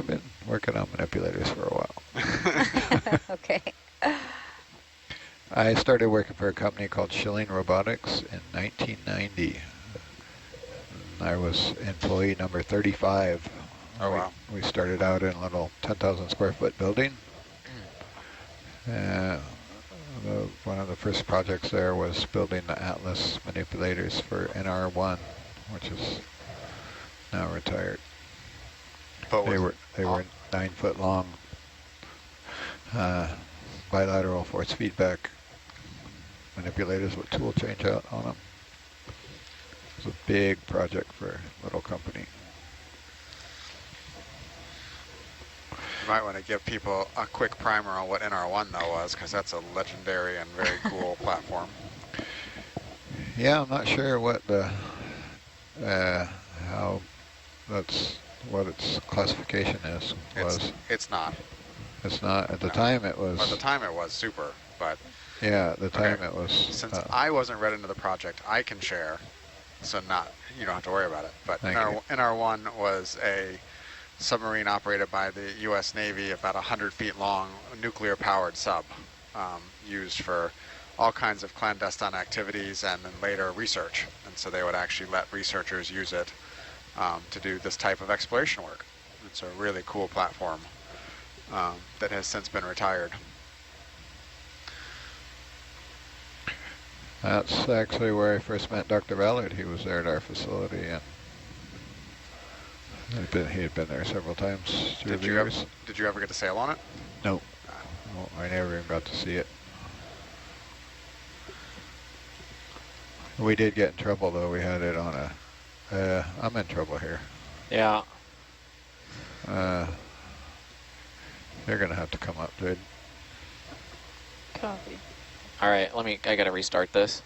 been working on manipulators for a while. Okay. I started working for a company called Schilling Robotics in 1990. I was employee number 35. Oh, wow. We started out in a little 10,000 square foot building. One of the first projects there was building the Atlas manipulators for NR1, which is now retired. But They were 9 foot long, bilateral force feedback manipulators with tool change out on them. It was a big project for a little company. You might want to give people a quick primer on what NR1 though was, because that's a legendary and very cool platform. Yeah, I'm not sure what the what its classification is. It's not. It's not. At the time it was. At the time it was super, but yeah, at the time okay, it was. Since I wasn't read into the project, I can share, so you don't have to worry about it. But NR1 was a submarine operated by the U.S. Navy, about 100 feet long, nuclear-powered sub, used for all kinds of clandestine activities and then later research. And so they would actually let researchers use it to do this type of exploration work. It's a really cool platform that has since been retired. That's actually where I first met Dr. Ballard. He was there at our facility, and he had been there several times through the years. Did you ever get to sail on it? No. No, I never even got to see it. We did get in trouble, though. We had it on a... I'm in trouble here. Yeah. You're going to have to come up, dude. Copy. All right, I gotta restart this.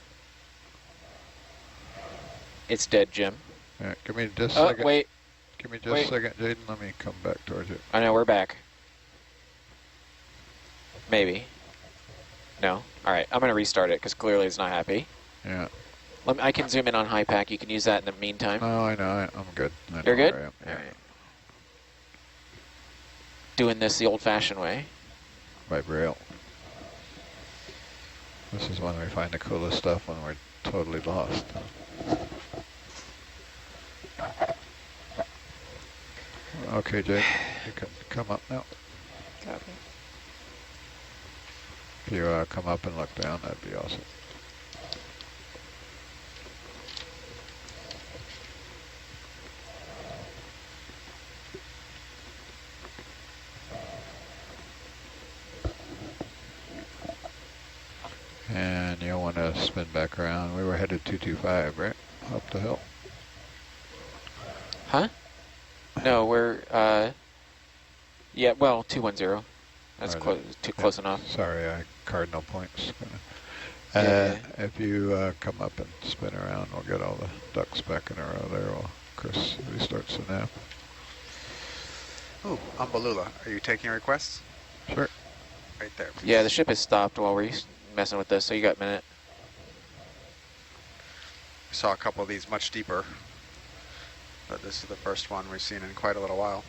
It's dead, Jim. Yeah, give me just a second. Wait. Give me just a second, Jaden. Let me come back towards you. I know, we're back. Maybe. No? All right, I'm gonna restart it because clearly it's not happy. Yeah. I can zoom in on HiPAC. You can use that in the meantime. Oh, I know. I'm good. You're good? Where I am. Yeah. All right. Doing this the old-fashioned way. By Braille. This is when we find the coolest stuff, when we're totally lost. Okay, Jake, you can come up now. Copy. If you come up and look down, that'd be awesome. And you'll want to spin back around. We were headed 225, right? Up the hill. Huh? No, we're, yeah, well, 210. That's too close enough. Sorry, cardinal points. Yeah. If you come up and spin around, we'll get all the ducks back in a row there while Chris restarts the nap. Ooh, Ambalula, are you taking requests? Sure. Right there. Yeah, the ship is stopped while we're messing with this, so you got a minute. Saw a couple of these much deeper, but this is the first one we've seen in quite a little while.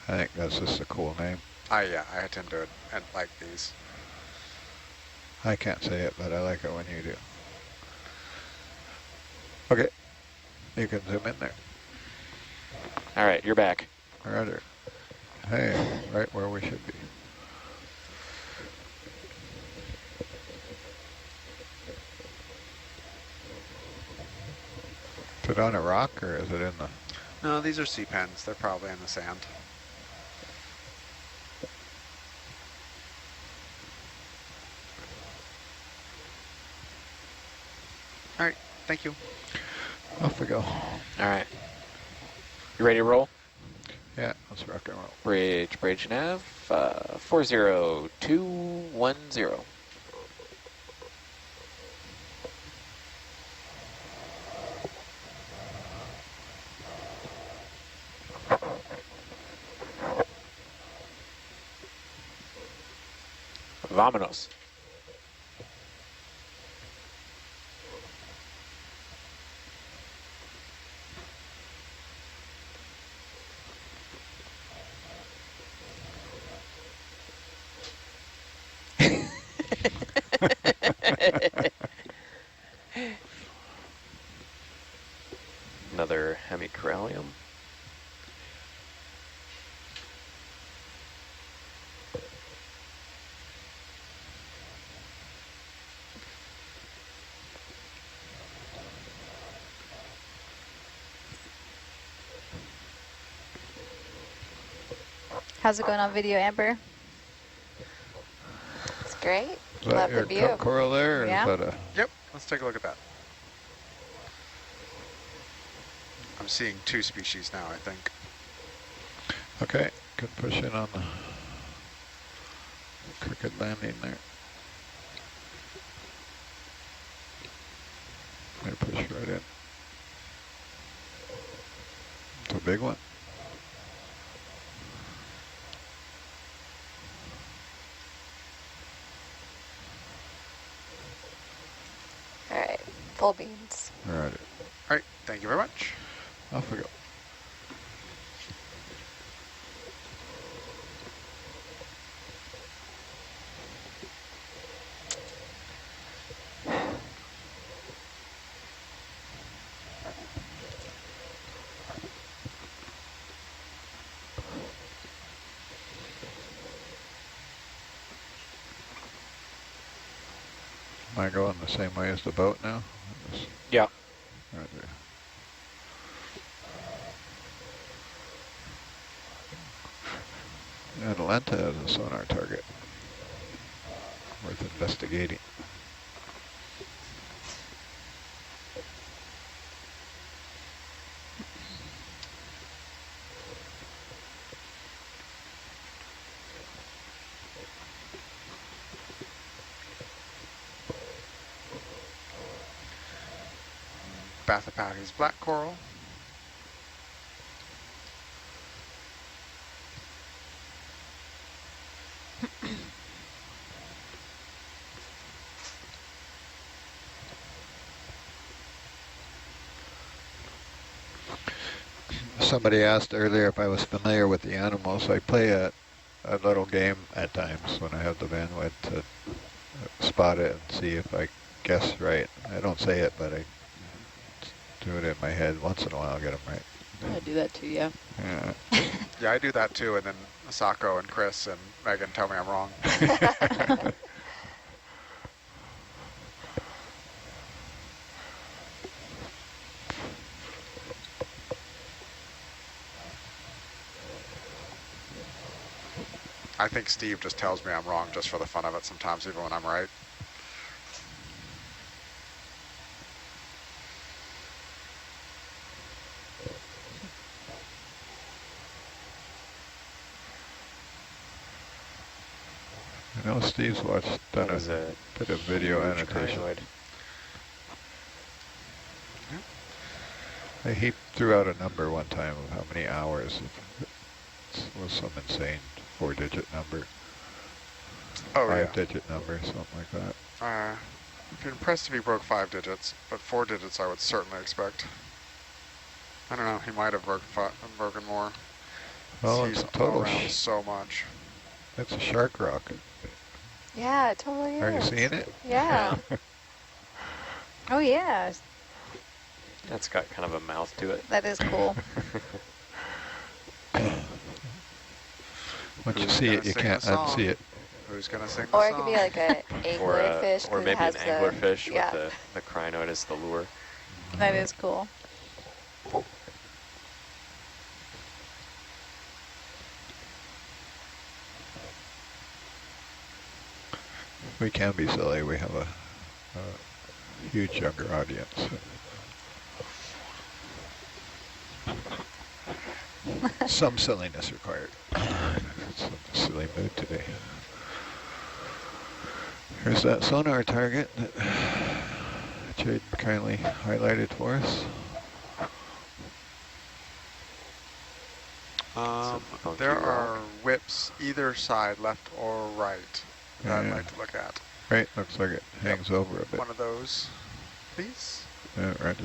I think that's just a cool name. Yeah, I tend to like these. I can't say it, but I like it when you do. Okay, you can zoom in there. All right, you're back. Roger. Hey, right where we should be. Is it on a rock or is it in the... No, these are sea pens. They're probably in the sand. All right, thank you. Off we go. All right. You ready to roll? Yeah, let's rock and roll. Bridge nav, 40210. Vámonos. Another hemicorallium. How's it going on video, Amber? It's great. Is that Love your the view. cup coral there? Or Yeah. Is that a... Yep, let's take a look at that. I'm seeing 2 species now, I think. Okay, can push in on the crooked landing there. There, push right in. It's a big one. All right, full beans. All right, All right, thank you very much. off we go. Am I going the same way as the boat now? Yeah. Roger. Atalanta is a sonar target. Worth investigating. Bathypathes black coral. Somebody asked earlier if I was familiar with the animals. I play a little game at times when I have the bandwidth to spot it and see if I guess right. I don't say it, but I do it in my head. Once in a while, I'll get them right. I do that too, yeah. Yeah. Yeah, I do that too, and then Asako and Chris and Megan tell me I'm wrong. I think Steve just tells me I'm wrong just for the fun of it sometimes, even when I'm right. I know Steve's done That was a a bit of video huge annotation. crinoid. He threw out a number one time of how many hours. It was some insane 4-digit number. Oh, yeah. 5-digit number, something like that. I'd be impressed if he broke 5 digits, but 4 digits I would certainly expect. I don't know, he might have broken more. Oh, He's it's a total around so much. It's a shark rock. Yeah, it totally is. Are you seeing it? Yeah. Oh yeah, That's got kind of a mouth to it. that is cool. Once you Who's see gonna it, you sing can't the song? unsee it. Who's going to sing the Or song? it could be like a anglerfish. Or 'cause it maybe an has anglerfish yeah. with the crinoid as the lure. That is cool. We can be silly. We have a huge younger audience. Some silliness required. It's a silly mood today. Here's that sonar target that Jade kindly highlighted for us. funky There rock. are whips either side, left or right, that Yeah. I'd like to look at. Right, looks like it hangs over a bit. One of those, please. Yeah, right.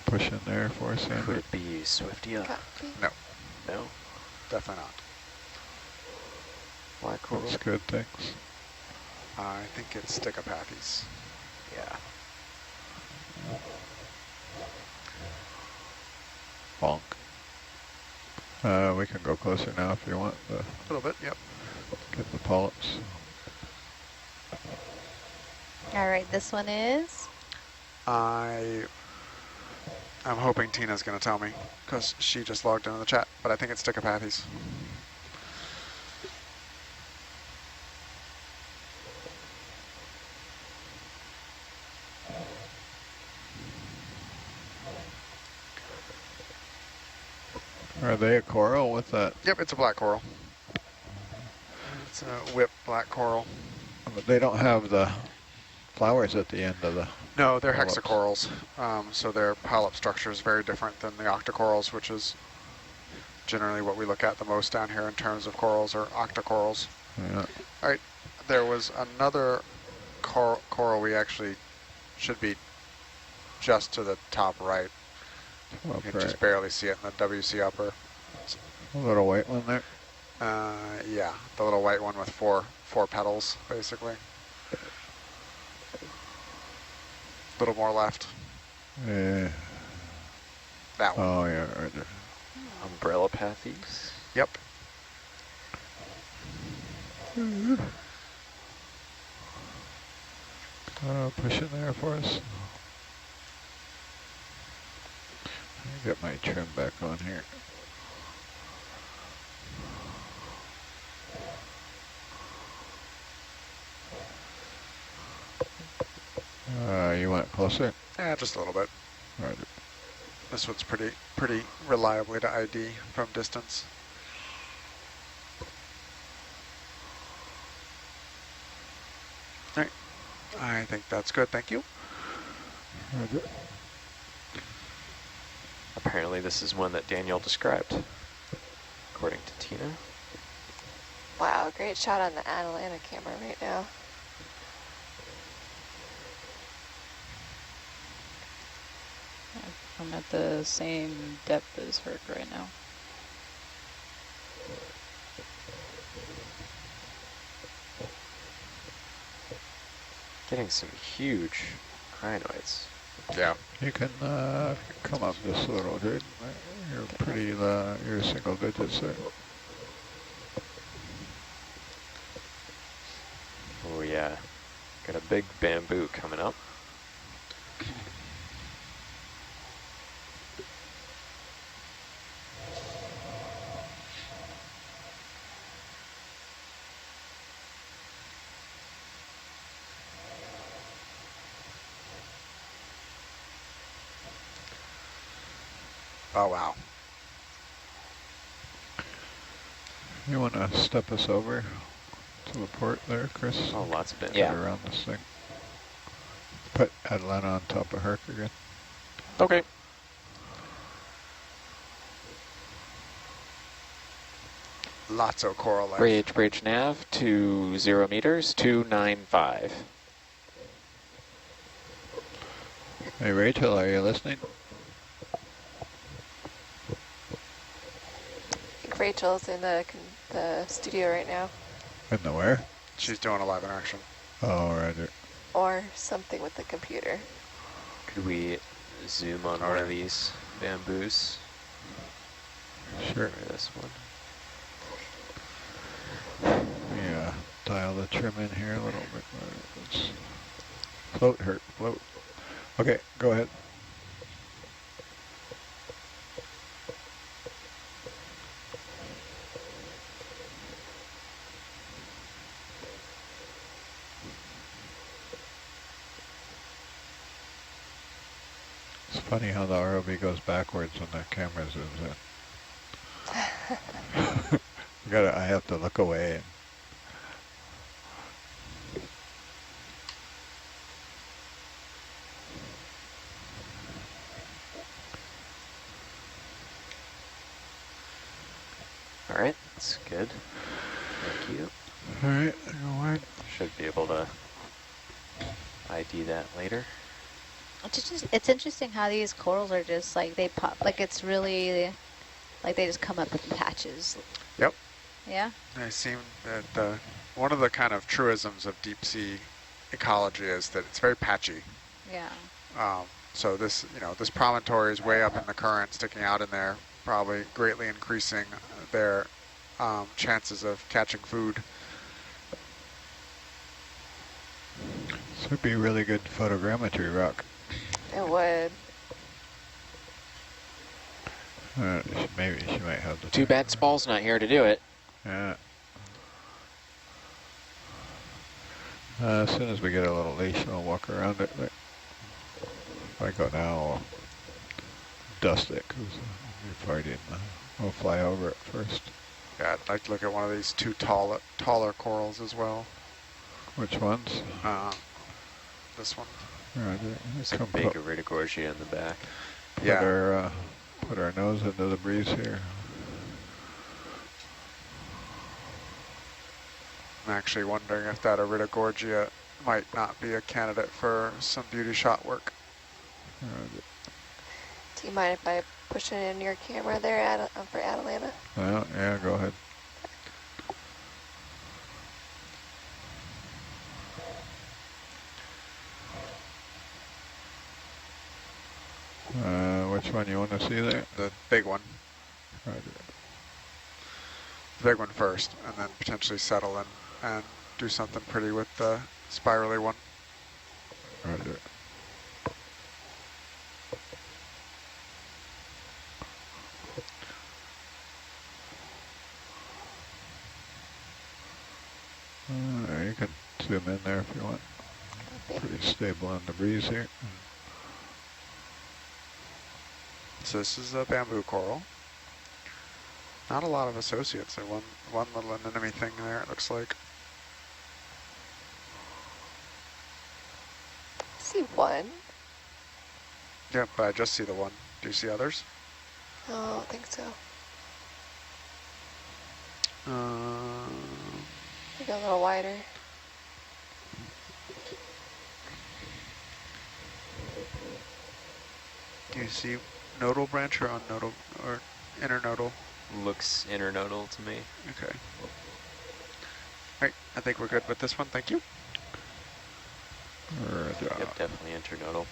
Push in there for us, Could Andrew. it be Swiftia? Copy. No, No? definitely not. Black coral? That's good, thanks. I think it's Stickopathes. Yeah. Bonk. We can go closer now if you want. A little bit, yep. Get the polyps. All right, this one is. I'm hoping Tina's going to tell me, because she just logged into the chat, but I think it's Stickopathes. Are they a coral with that? Yep, it's a black coral. It's a whip black coral. But they don't have the flowers at the end of the... No, they're Polyps. hexacorals, so their polyp structure is very different than the octocorals, which is generally what we look at the most down here in terms of corals, or octocorals. Yeah. All right, there was another coral we actually should be just to the top right. You can just barely see it in the WC upper. A little white one there. Yeah, the little white one with four petals, basically. A little more left. Yeah. That one. Oh, yeah, right there. Umbrella pathies? Yep. Push in there for us. Get my trim back on here. You went closer? Yeah, just a little bit. Right. This one's pretty reliably to ID from distance. All right, I think that's good. Thank you. Right. Apparently this is one that Daniel described, according to Tina. Wow, great shot on the Atalanta camera right now. I'm at the same depth as Herc right now. Getting some huge crinoids. Yeah. You can come up just a little, dude. You're pretty, you're single digits there. Oh yeah, got a big bamboo coming up. Oh, wow. You want to step us over to the port there, Chris? Oh, lots of bamboo. Yeah. Get around this thing. Put Atlanta on top of Herc again. Okay. Lots of coral life. Bridge nav to 0 meters, 295. Hey, Rachel, are you listening? I think Rachel's in the studio right now, In the where? She's doing a live interaction. Oh, right. or something with the computer. Could we zoom on one of these bamboos? Sure. Or this one? Yeah, dial the trim in here a little bit. Let's float, Herc, float. Okay, go ahead. It's funny how the ROV goes backwards when the camera zooms in. I have to look away. All right, that's good. Thank you. All right, go wide. Should be able to ID that later. It's interesting how these corals are just like, they pop, like it's really, like they just come up in patches. Yep. Yeah? They seem that one of the kind of truisms of deep sea ecology is that it's very patchy. Yeah. So this, this promontory is way up in the current, sticking out in there, probably greatly increasing their chances of catching food. This would be really good photogrammetry rock. It would. Maybe she might have the... Too bad Spall's not here to do it. Yeah. As soon as we get a little leash, I'll walk around it. If I go now, I'll dust it, because if I didn't, I'll fly over it first. Yeah, I'd like to look at one of these two taller corals as well. Which ones? This one. Roger. There's a Come big put, Iridogorgia in the back. Yeah. put our nose into the breeze here. I'm actually wondering if that Iridogorgia might not be a candidate for some beauty shot work. Roger. Do you mind if I push it in your camera there for Atalanta? Well, yeah, go ahead. Which one you want to see there? The big one. Roger. The big one first, and then potentially settle in and do something pretty with the spirally one. Roger. You can zoom in there if you want. Pretty stable on the breeze here. So this is a bamboo coral. Not a lot of associates. There one little anemone thing there, it looks like. I see one. Yep, but I just see the one. Do you see others? No, I don't think so. Maybe a little wider. Do you see nodal branch or unnodal or internodal? Looks internodal to me. Okay. All right, I think we're good with this one. Thank you. Roger. Yep, definitely internodal.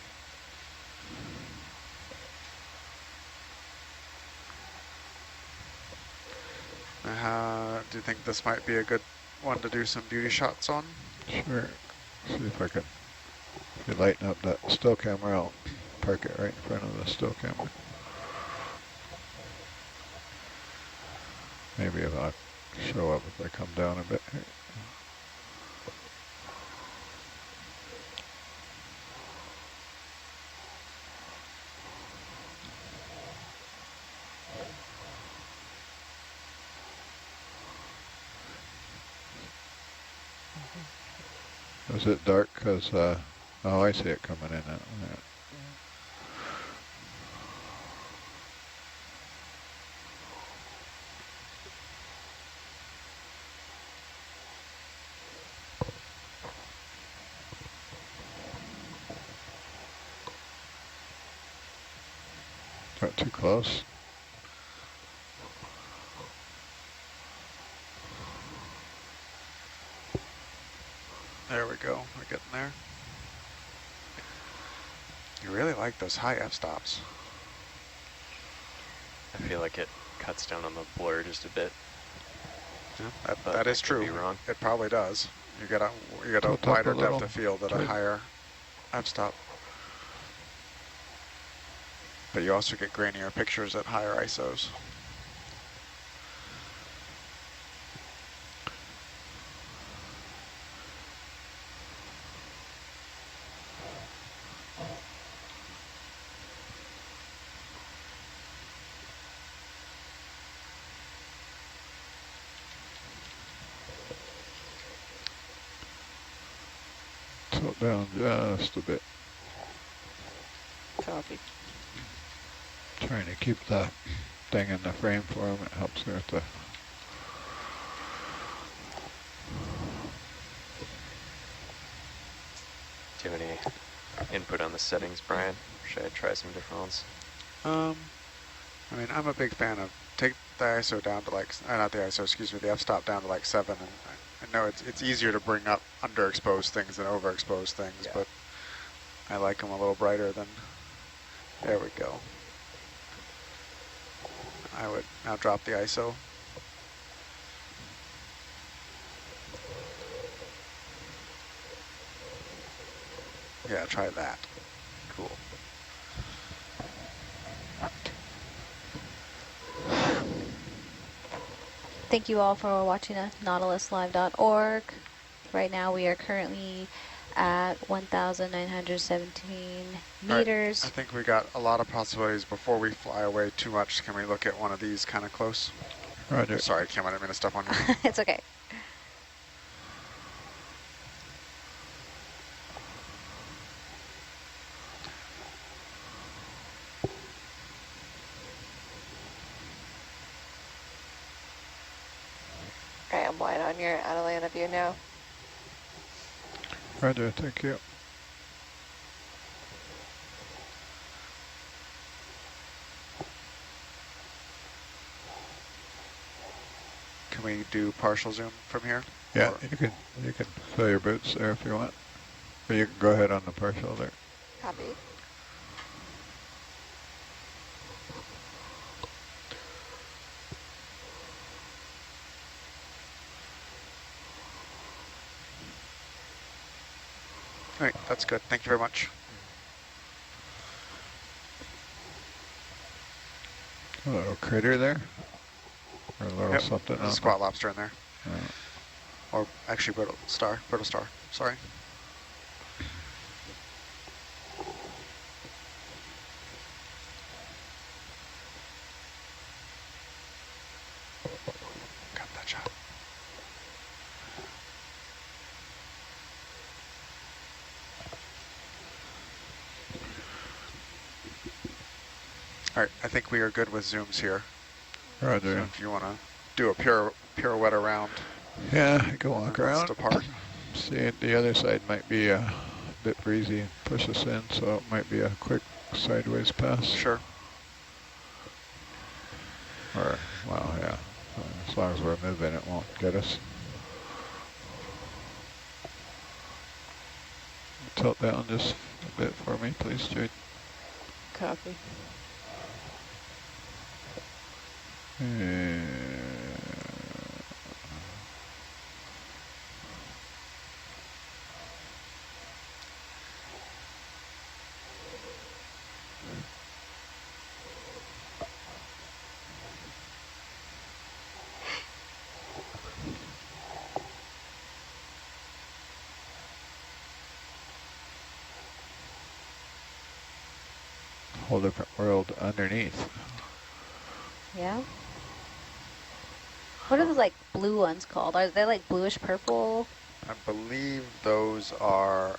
Do you think this might be a good one to do some beauty shots on? Sure. See if I can. If you lighten up that still camera, I'll park it right in front of the still camera. Maybe if I show up if I come down a bit here. Is it dark because Oh, I see it coming in. Yeah. Not too close. There we go. We're getting there. You really like those high f-stops. I feel like it cuts down on the blur just a bit. Yeah, But that I is could true. be wrong. It probably does. You get a Tilt up a wider little. depth of field at a Good. higher f-stop. But you also get grainier pictures at higher ISOs. Tilt down just a bit. Copy. Trying to keep the thing in the frame for him. It helps there with the... Do you have any input on the settings, Brian? Or should I try some different ones? I mean, I'm a big fan of take the ISO down to like, not the ISO, excuse me, the f-stop down to like 7. And I know it's easier to bring up underexposed things than overexposed things, Yeah. but I like them a little brighter than, there we go. I would now drop the ISO. Yeah, try that. Cool. Thank you all for watching us, nautiluslive.org. Right now we are currently at 1,917 meters. I think we got a lot of possibilities before we fly away too much. Can we look at one of these kind of close? Roger. Sorry, Kim, I didn't mean to step on you. It's okay. Right, I'm wide on your Atalanta view now. Roger, thank you. Can we do partial zoom from here? Yeah, Or- you can fill your boots there if you want. Or you can go ahead on the partial there. Copy. All right, that's good. Thank you very much. A little critter there. Or a little something there's a else. squat lobster in there. Yeah. Or actually brittle star, sorry. Got that shot. All right, I think we are good with zooms here. Roger. So if you want to do a pirouette around, Yeah, I can walk let's around. depart. See, the other side might be a bit breezy. Push us in, so it might be a quick sideways pass. Sure. Or, well, yeah. As long as we're moving, it won't get us. Tilt down just a bit for me, please, Jade. Copy. Whole different world underneath. Yeah. What are those like blue ones called? Are they like bluish purple? I believe those are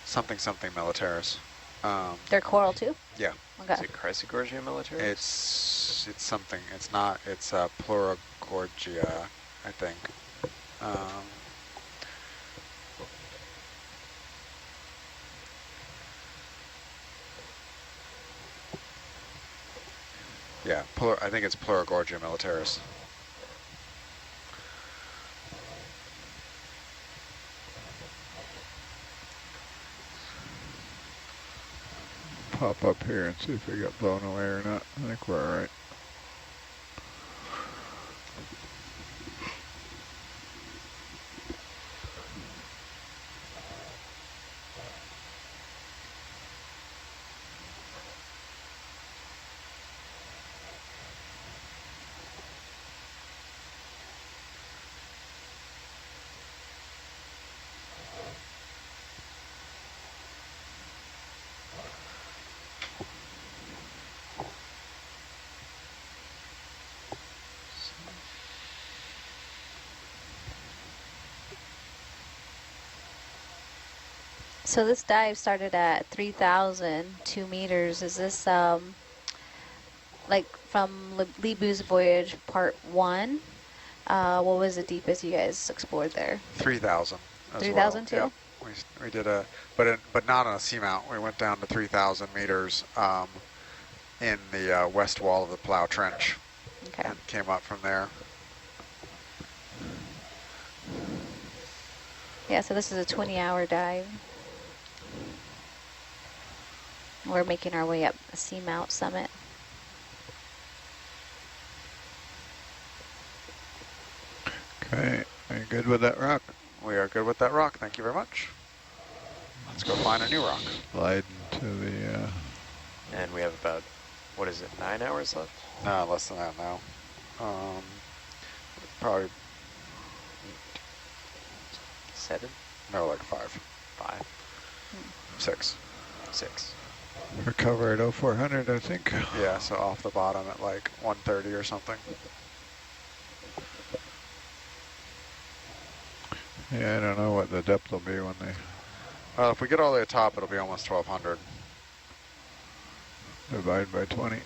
something militaris. They're coral too? Yeah. Okay. Is it Chrysogorgia militaris? It's something. It's not. It's Pleurogorgia, I think. Yeah, I think it's Pleurogorgia militaris. Pop up here and see if we got blown away or not. I think we're all right. So this dive started at 3,002 meters. Is this like from Lebu's voyage part 1? What was the deepest you guys explored there? 3,000 as 3,000 too? well. Yep. We did but not on a seamount. We went down to 3,000 meters in the west wall of the Plough Trench. Okay. And came up from there. Yeah, so this is a 20-hour dive. We're making our way up the Seamount summit. Okay, are you good with that rock? We are good with that rock. Thank you very much. Let's go find a new rock. Slide into the... And we have about, what is it, 9 hours left? No, less than that now. Probably 7? no, like 5, 5? 6. 6. recover at 0400, I think. Yeah, so off the bottom at like 130 or something. Yeah, I don't know what the depth will be when they... If we get all the way to the top, it'll be almost 1,200. divide by 20.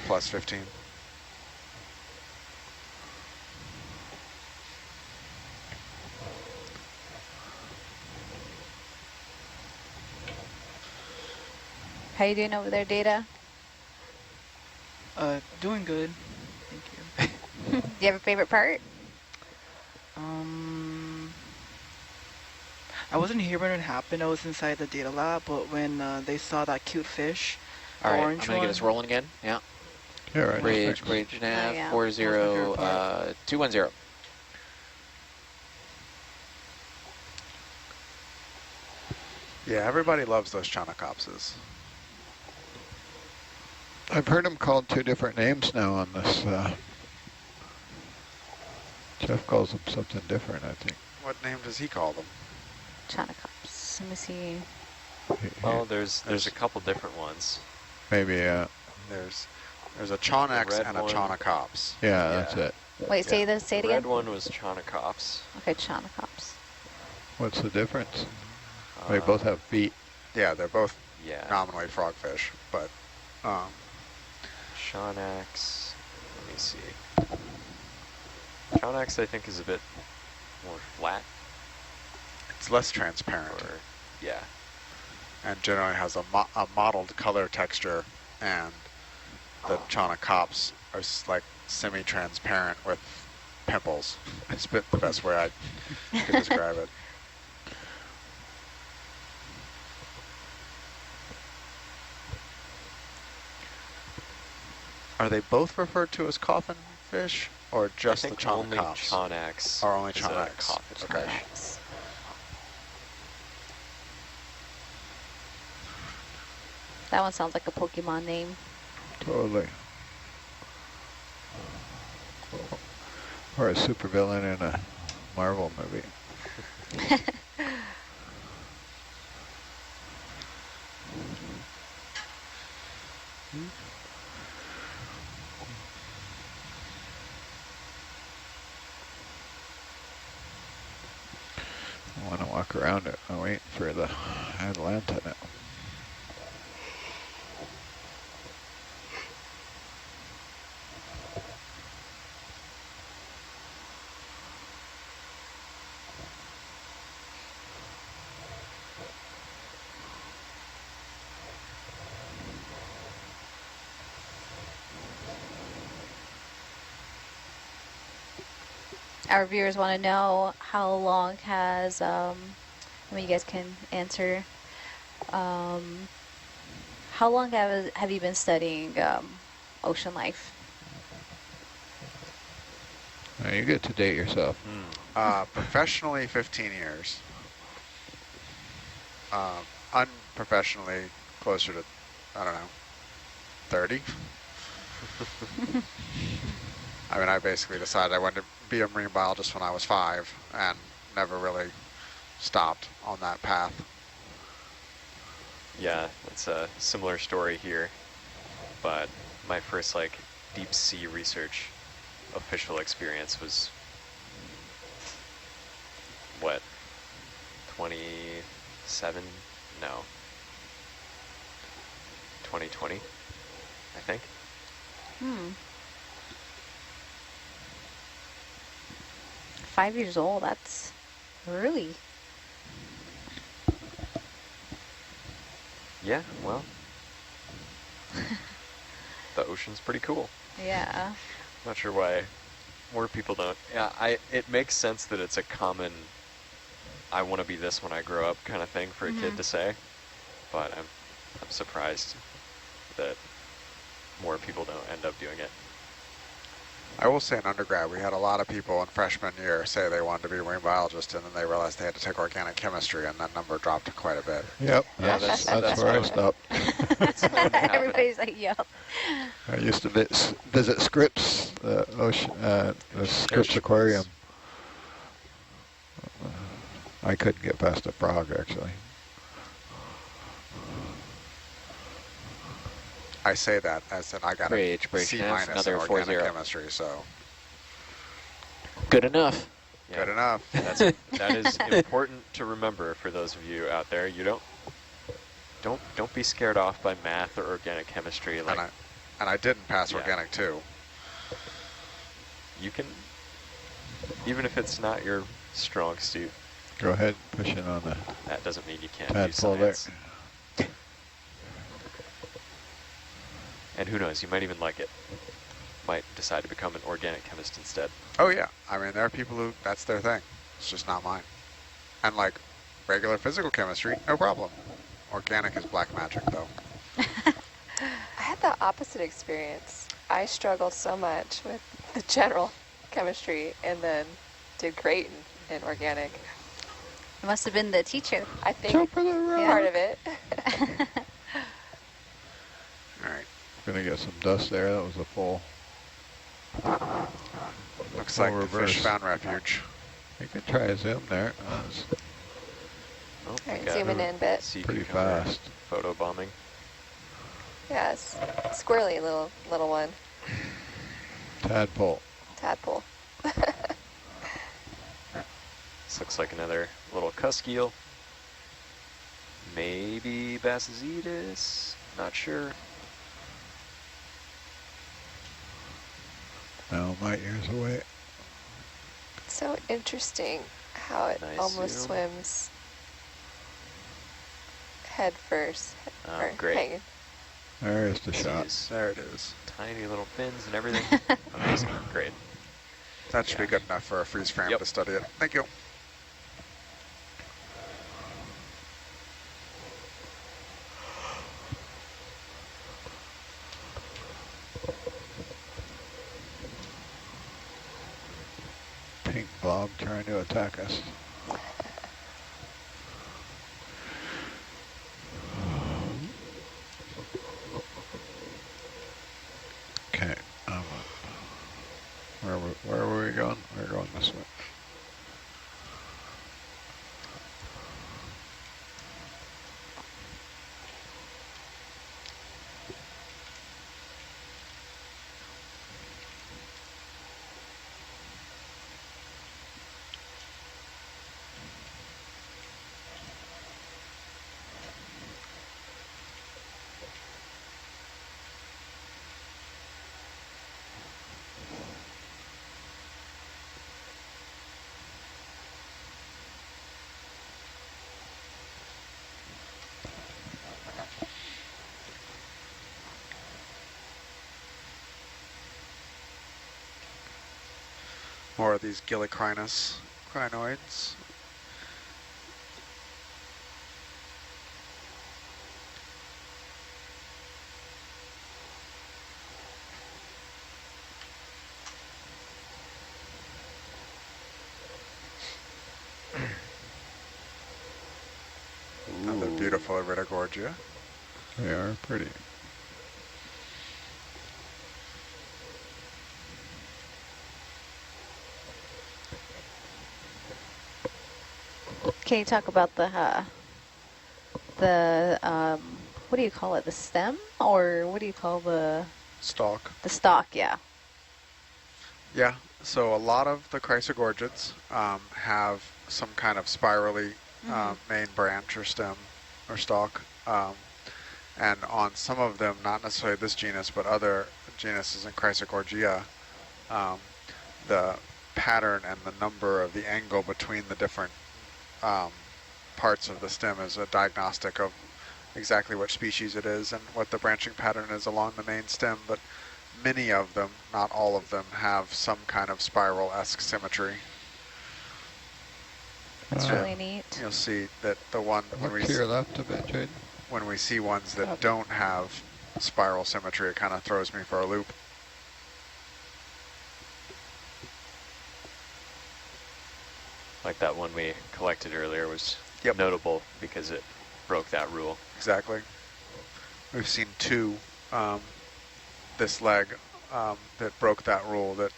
Plus 15. How you doing over there, Data? Doing good. Thank you. Do you have a favorite part? I wasn't here when it happened. I was inside the data lab, but when they saw that cute fish, All right, I'm orange going to get one. us rolling again. Yeah. Yeah, right. Bridge nav, yeah. 210. Yeah, everybody loves those chanacopses. I've heard them called 2 different names now on this. Jeff calls them something different, I think. What name does he call them? Chanacops. Let me see. Well, there's a couple different ones. Maybe, There's a Chaunex red and a one. Chaunacops. yeah, that's it. Wait, say it The again? red one was Chaunacops. Okay, Chanacops. What's the difference? They both have feet. Yeah, they're both Yeah. nominally frogfish, but Chaunax, let me see. Chaunax, I think, is a bit more flat. it's less transparent Or, yeah. and generally has a mottled color texture, and the Chaunacops are like semi-transparent with pimples. It's the best way I could describe it. Are they both referred to as coffin fish, or just I the think only Chaunacops? Chaunax. Or only is a Chaunax. coffin Okay. fish. That one sounds like a Pokemon name. Totally. Or a supervillain in a Marvel movie. I want to walk around it. I'm waiting for the Atlanta now. Our viewers want to know how long has, I mean, you guys can answer. How long have you been studying ocean life? Now you get to date yourself. Professionally, 15 years. Unprofessionally, closer to, I don't know, 30. I mean, I basically decided I wanted to be a marine biologist when I was 5 and never really stopped on that path. Yeah, it's a similar story here, but my first like deep sea research official experience was what, 27? No, 2020, I think. 5 years old, that's early. Yeah, well, the ocean's pretty cool. Yeah. Not sure why more people don't. Yeah, it makes sense that it's a common I want to be this when I grow up kind of thing for a kid to say, but I'm surprised that more people don't end up doing it. I will say in undergrad, we had a lot of people in freshman year say they wanted to be a marine biologist, and then they realized they had to take organic chemistry, and that number dropped quite a bit. Yep, Yeah, that's that's where I known. stopped. Everybody's like, yep. I used to visit Scripps, the Scripps Aquarium. I couldn't get past a frog, actually. I say that as in I got a C- in another organic 4-0. chemistry, so Good enough. Yeah, good enough. that is important to remember for those of you out there. You don't be scared off by math or organic chemistry. Like And I didn't pass Yeah. organic too. you can, even if it's not your strong suit, Go ahead, push in on the that doesn't mean you can't do tadpole there. science. And who knows, you might even like it. Might decide to become an organic chemist instead. Oh yeah, I mean there are people who that's their thing. It's just not mine. And like regular physical chemistry, no problem. Organic is black magic though. I had the opposite experience. I struggled so much with the general chemistry and then did great in organic. It must have been the teacher. I think Jump for the rock. part of it. All right, Gonna get some dust there. That was a full. looks Full like the fish reverse. found refuge. You can try a zoom there. That's Oh, All we right, got zooming in a bit. sea pretty cucumber fast. photo bombing. Yes, squirrely little one, Tadpole. tadpole. This looks like another little cusk eel. Maybe Bassizetus, not sure. Now my ears away. So interesting how it Nice almost zoom. swims head first, or Great. hanging. There's the See shot. his There it is. tiny little fins and everything. Amazing, great. That should be Yeah. good enough for a freeze frame Yep. to study it. Thank you. Pink blob trying to attack us. Okay. Where were we going? We're going this way. more of these Gillicrinus crinoids. Another Ooh. beautiful Iridogorgia. They are pretty. Can you talk about the what do you call it? The stem, or what do you call the Stalk. stalk? Yeah. Yeah, so a lot of the Chrysogorgids have some kind of spirally main branch or stem or stalk. And on some of them, not necessarily this genus, but other genuses in Chrysogorgia, the pattern and the number of the angle between the different parts of the stem is a diagnostic of exactly what species it is and what the branching pattern is along the main stem. But many of them, not all of them, have some kind of spiral-esque symmetry. That's really neat. You'll see that the one Look to your left a bit, Jaden. when we see ones that don't have spiral symmetry, it kind of throws me for a loop. Like that one we collected earlier was Yep. notable because it broke that rule. Exactly. We've seen two this leg that broke that rule that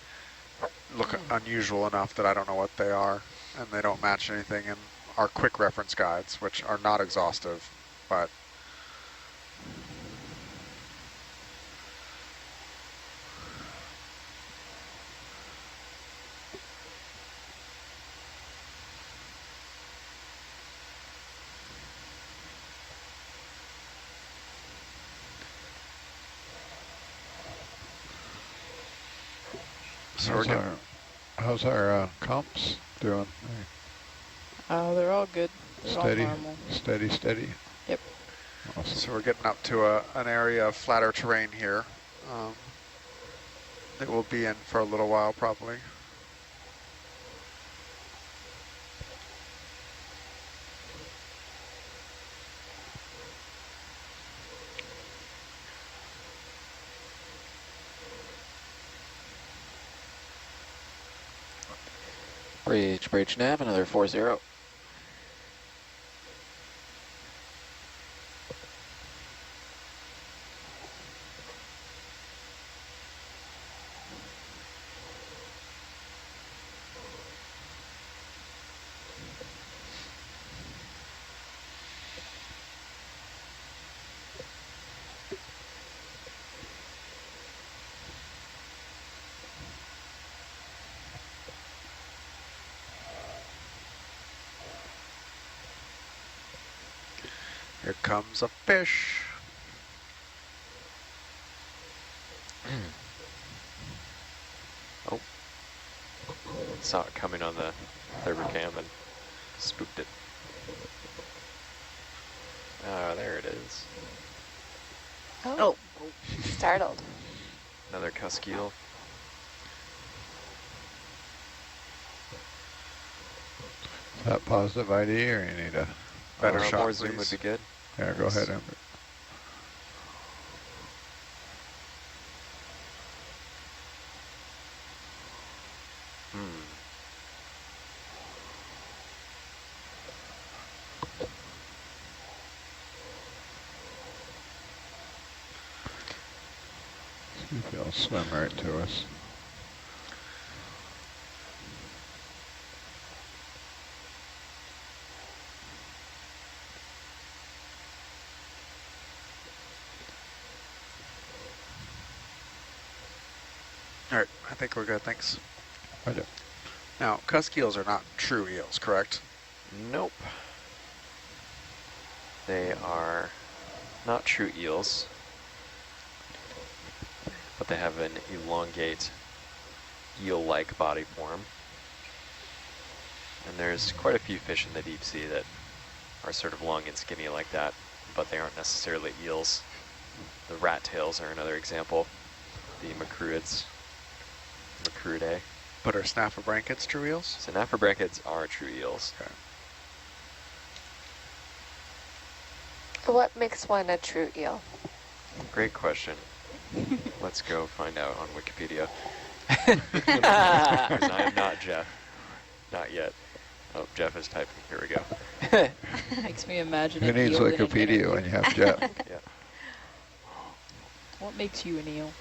look unusual enough that I don't know what they are, and they don't match anything in our quick reference guides, which are not exhaustive, but so we're getting How's our comps doing? They're all good. They're Steady, all normal. steady. Yep. Awesome. So we're getting up to an area of flatter terrain here that we'll be in for a little while probably. Bridge nav, another 40. Here comes a fish. Oh. Saw it coming on the thermal cam and spooked it. Ah, there it is. Oh. Startled. Another cusk eel. Is that positive ID or you need a Better shot, More please. zoom would be good. Yeah, go ahead, Amber. See if he'll swim right to us. All right, I think we're good, thanks. Roger. Now, cusk eels are not true eels, correct? Nope. They are not true eels, but they have an elongate eel-like body form. And there's quite a few fish in the deep sea that are sort of long and skinny like that, but they aren't necessarily eels. The rat tails are another example. The macruids, macruidae. But are snafflebrachiots true eels? Snafflebrachiots are true eels. Okay. What makes one a true eel? Great question. Let's go find out on Wikipedia. 'Cause I am not Jeff. Not yet. Oh, Jeff is typing. Here we go. Makes me imagine Who an needs eel in a Wikipedia minute. when you have Jeff? Yeah. What makes you an eel?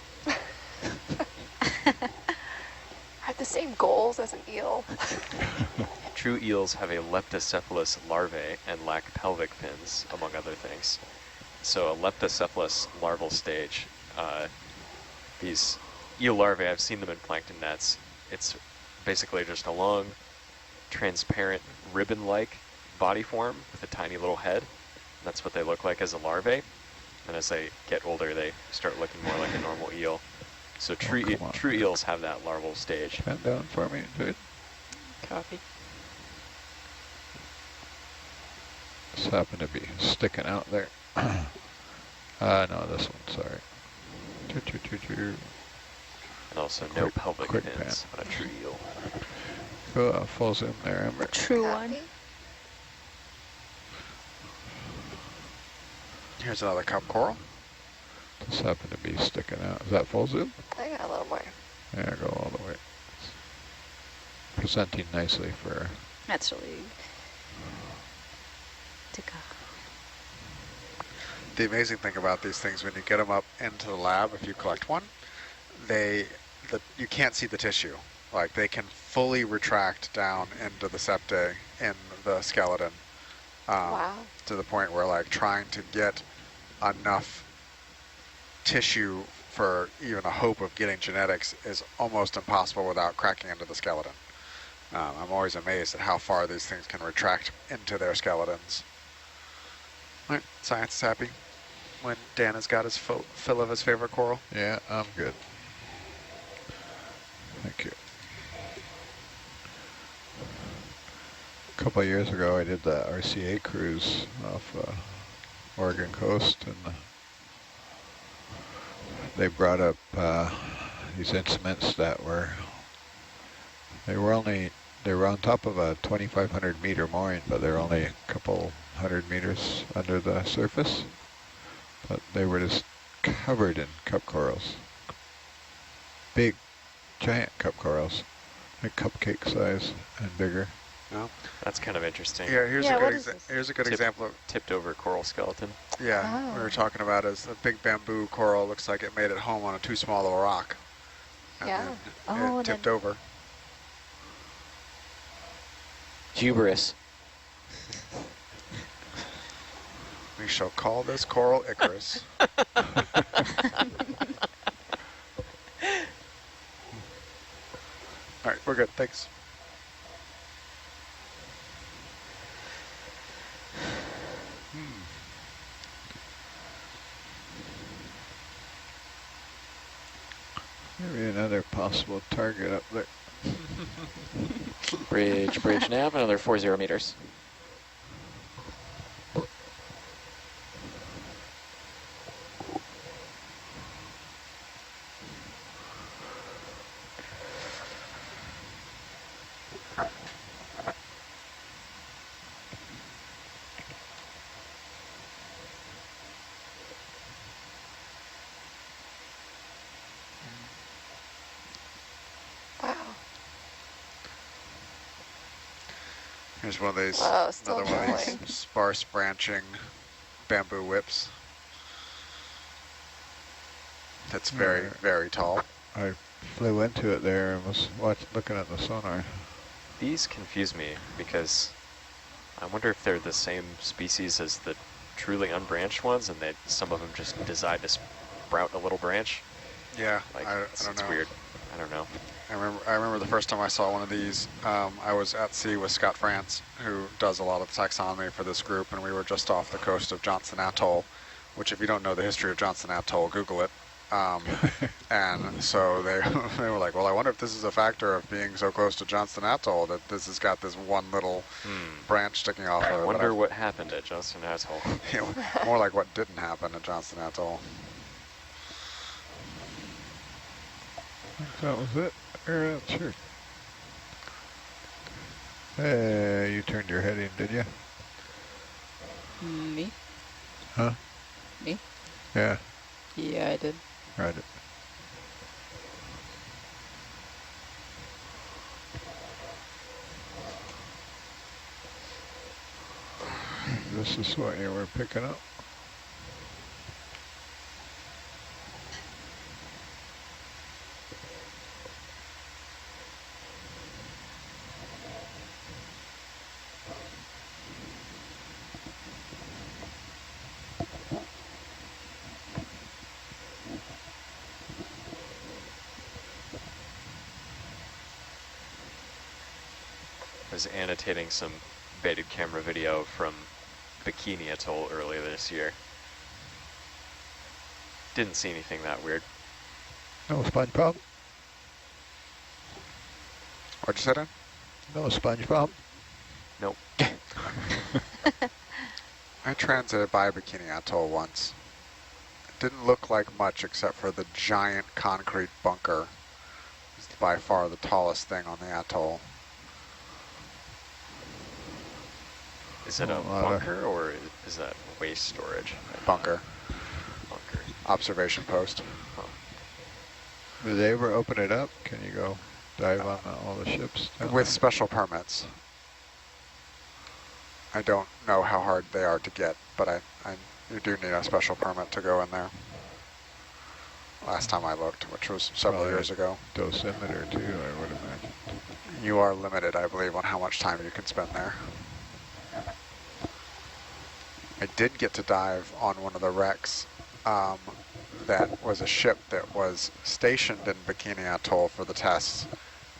Have the same goals as an eel. True eels have a leptocephalus larvae and lack pelvic fins, among other things. So a leptocephalus larval stage, these eel larvae, I've seen them in plankton nets. It's basically just a long, transparent, ribbon-like body form with a tiny little head. That's what they look like as a larvae. And as they get older, they start looking more like a normal eel. So true eels have that larval stage. Pen down for me, dude. Copy. Just happen to be sticking out there. No, this one, sorry. And also no Quick- pelvic quick fins on a true eel. Go full zoom there, Amber. True Copy. one. Here's another cup coral. Just happen to be sticking out. Is that full zoom? I got a little more. Yeah, go all the way. Presenting nicely for... That's really to go. The amazing thing about these things, when you get them up into the lab, if you collect one, you can't see the tissue. Like, they can fully retract down into the septae in the skeleton. Wow. To the point where, like, trying to get enough tissue for even a hope of getting genetics is almost impossible without cracking into the skeleton. I'm always amazed at how far these things can retract into their skeletons. All right, science is happy when Dan has got his fill of his favorite coral. Yeah, I'm good. Thank you. A couple of years ago, I did the RCA cruise off Oregon coast, and they brought up these instruments that were on top of a 2,500 meter mooring, but they're only a couple 100 meters under the surface. But they were just covered in cup corals, big, giant cup corals, like cupcake size and bigger. No? That's kind of interesting. Yeah, here's Yeah, a what good is this? here's a good Tip- example of Tipped over coral skeleton. we were talking about is a big bamboo coral looks like it made it home on a too small of a rock. And Yeah. then Oh, it and tipped then- over. Hubris. We shall call this coral Icarus. All right, we're good. Thanks. Maybe another possible target up there. Bridge nav, another 40 meters. Wow. Here's one of these, Wow, still another one of trolling. these sparse branching bamboo whips. That's very, very tall. I flew into it there and was looking at the sonar. These confuse me because I wonder if they're the same species as the truly unbranched ones, and some of them just decide to sprout a little branch. Yeah, Like, I it's don't know. weird. I don't know. I remember the first time I saw one of these, I was at sea with Scott France, who does a lot of taxonomy for this group, and we were just off the coast of Johnson Atoll, which if you don't know the history of Johnson Atoll, Google it. And so they were like, well, I wonder if this is a factor of being so close to Johnson Atoll that this has got this one little branch sticking off I of it. But wonder what happened at Johnson Atoll. more like what didn't happen at Johnson Atoll. That was it. Sure. Hey, you turned your head in, did you? Me? Huh? Me? Yeah, Yeah, I did. right. This is what you were picking up. I was annotating some baited camera video from Bikini Atoll earlier this year. Didn't see anything that weird. No sponge problem? What'd you say, Dan? No sponge problem? Nope. I transited by Bikini Atoll once. It didn't look like much except for the giant concrete bunker. It's by far the tallest thing on the atoll. Is it a bunker or is that waste storage? Bunker. Bunker. Observation post. Huh. Did they ever open it up? Can you go dive on all the ships down With there? special permits. I don't know how hard they are to get, but you do need a special permit to go in there. Last time I looked, which was several Probably years ago. Dosimeter too, I would imagine. You are limited, I believe, on how much time you can spend there. I did get to dive on one of the wrecks that was a ship that was stationed in Bikini Atoll for the tests,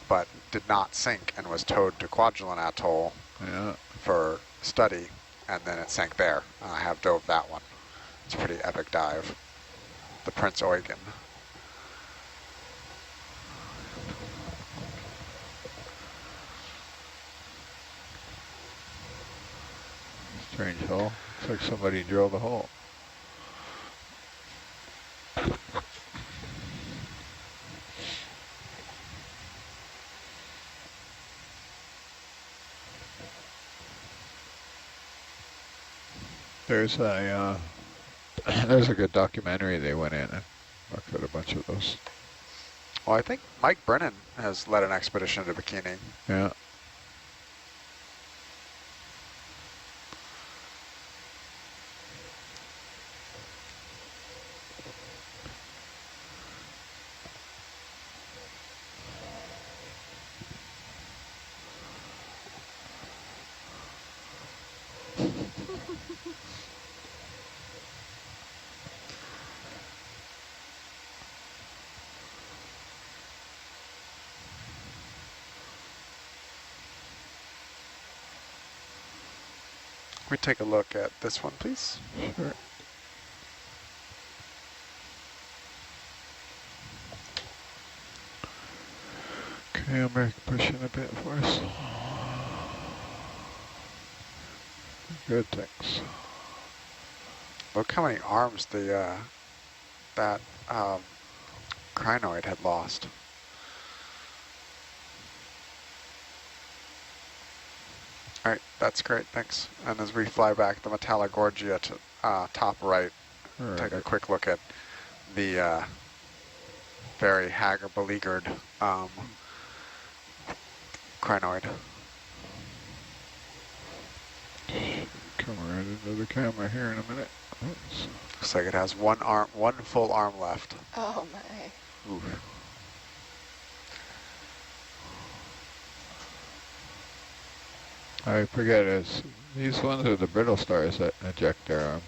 but did not sink and was towed to Kwajalein Atoll Yeah. for study, and then it sank there. I have dove that one. It's a pretty epic dive. The Prince Eugen. Strange hole. Looks like somebody drilled a hole. There's a there's a good documentary they went in and looked at a bunch of those. Well, I think Mike Brennan has led an expedition to Bikini. Yeah. We take a look at this one, please. Sure. Camera pushing a bit for us. Good, thanks. Look how many arms the that crinoid had lost. All right, that's great, thanks. And as we fly back, the Metallogorgia to top right, take a quick look at the very haggard, beleaguered crinoid. Come right into the camera here in a minute. Oops. Looks like it has one full arm left. Oh my. Oof. I forget, these ones are the brittle stars that eject their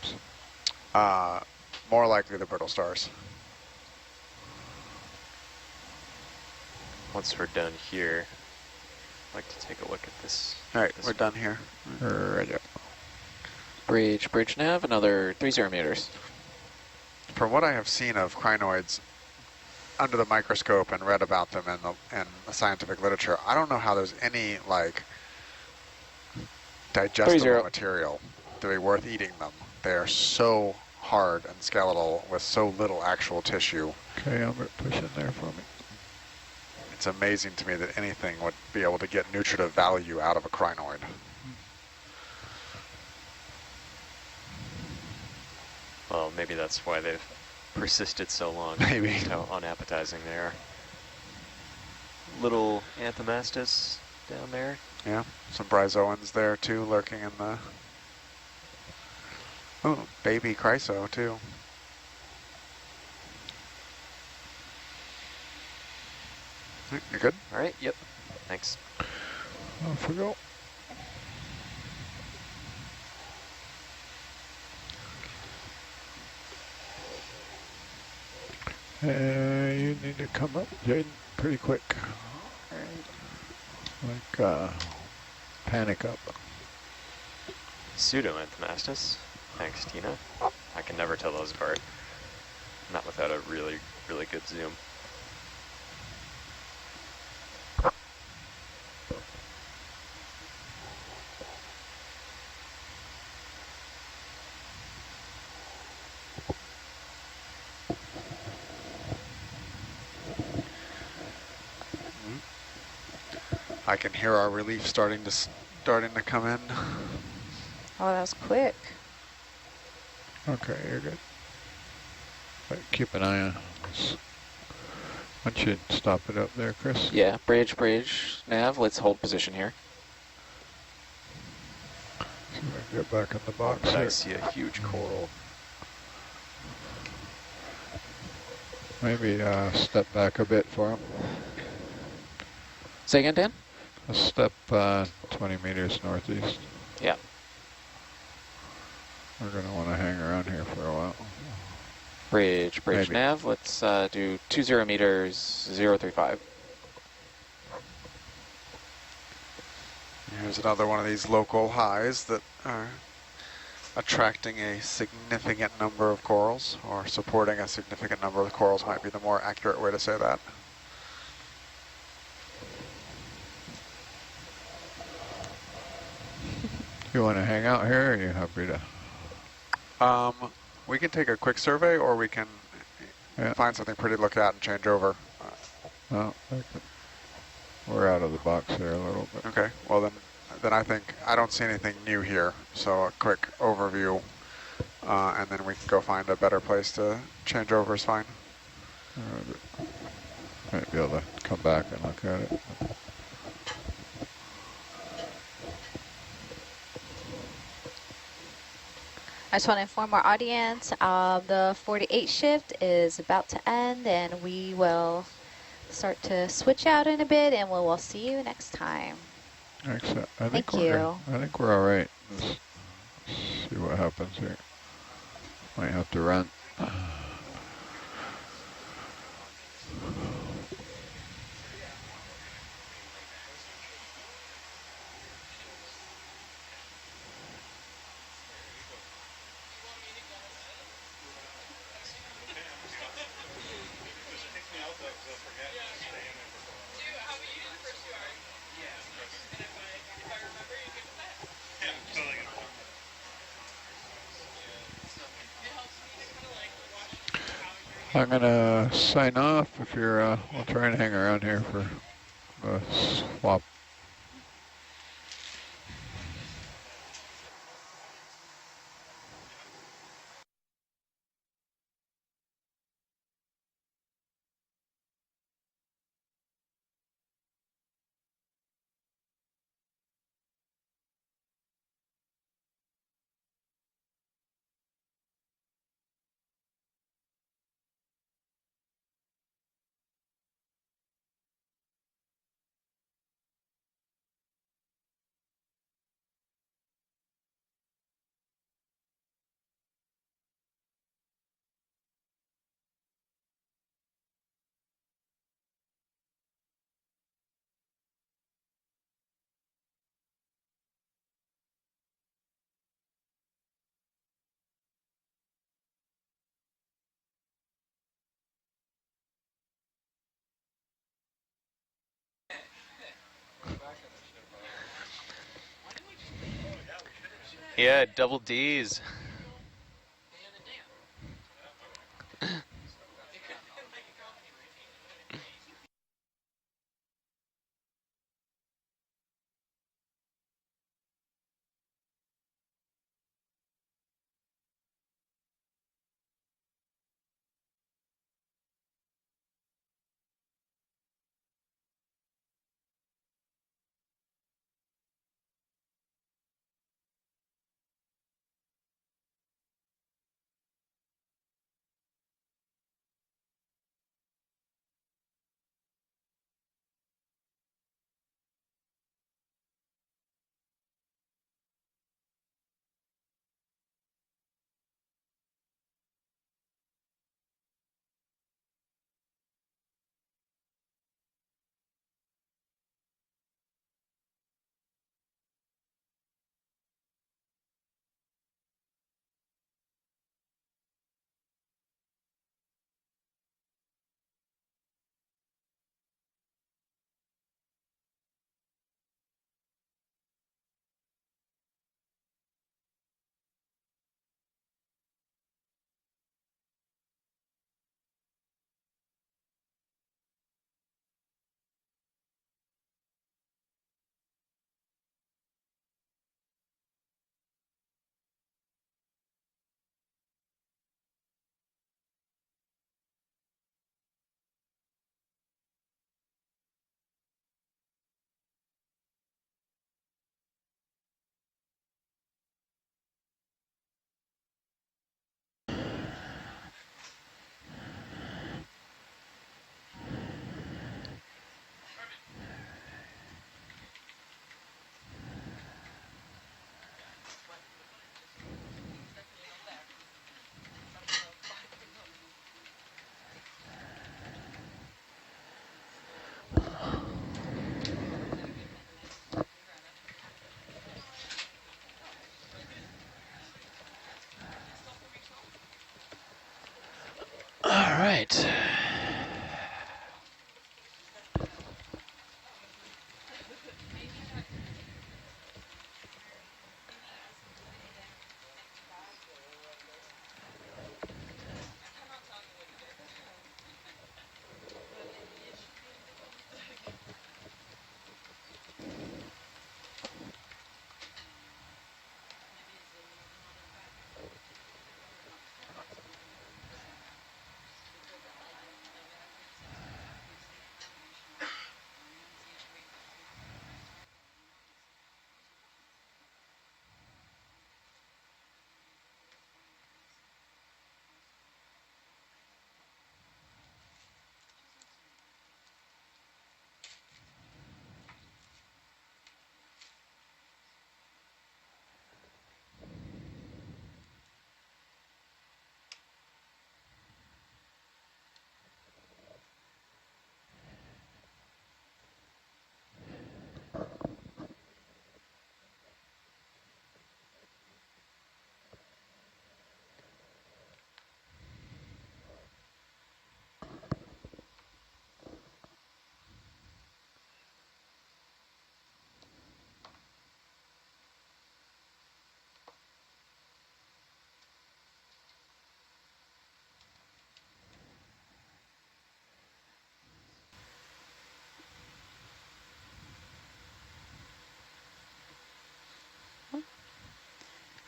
arms. More likely the brittle stars. Once we're done here, I'd like to take a look at this. All right, this we're done here. Right. Bridge nav, another 30 meters. From what I have seen of crinoids under the microscope and read about them in the scientific literature, I don't know how there's any like digestible material to be worth eating them. They are so hard and skeletal with so little actual tissue. Okay, Albert, push in there for me. It's amazing to me that anything would be able to get nutritive value out of a crinoid. Well, maybe that's why they've persisted so long. Maybe. Just how unappetizing they are. Little Anthomastus down there. Yeah, some bryozoans there too, lurking in the... Oh, baby chryso too. You good? All right, yep. Thanks. Off we go. You need to come up, Jaden, pretty quick. Like, panic up. Pseudo-Anthomastus. Thanks, Tina. I can never tell those apart. Not without a really, really good zoom. I can hear our relief starting to come in. Oh, that was quick. Okay, you're good. But keep an eye on this. Why don't you stop it up there, Chris? Yeah, bridge, nav. Let's hold position here. See if I can get back in the box But I here. see a huge coral. Maybe step back a bit for him. Say again, Dan? A step 20 meters northeast. Yeah. We're going to want to hang around here for a while. Bridge, Maybe. nav. Let's do 20 meters, 035. Here's another one of these local highs that are attracting a significant number of corals, or supporting a significant number of corals might be the more accurate way to say that. You want to hang out here, or are you happy to? We can take a quick survey, or we can find something pretty to look at and change over. Well, we're out of the box here a little bit. Okay, well then I think I don't see anything new here, so a quick overview, and then we can go find a better place to change over is fine. Might be able to come back and look at it. I just want to inform our audience, the 48 shift is about to end, and we will start to switch out in a bit, and we'll see you next time. Excellent. Thank you. I think we're all right. Let's see what happens here. Might have to run. I'm gonna sign off. If you're, we'll try and hang around here for a swap. Yeah, double D's.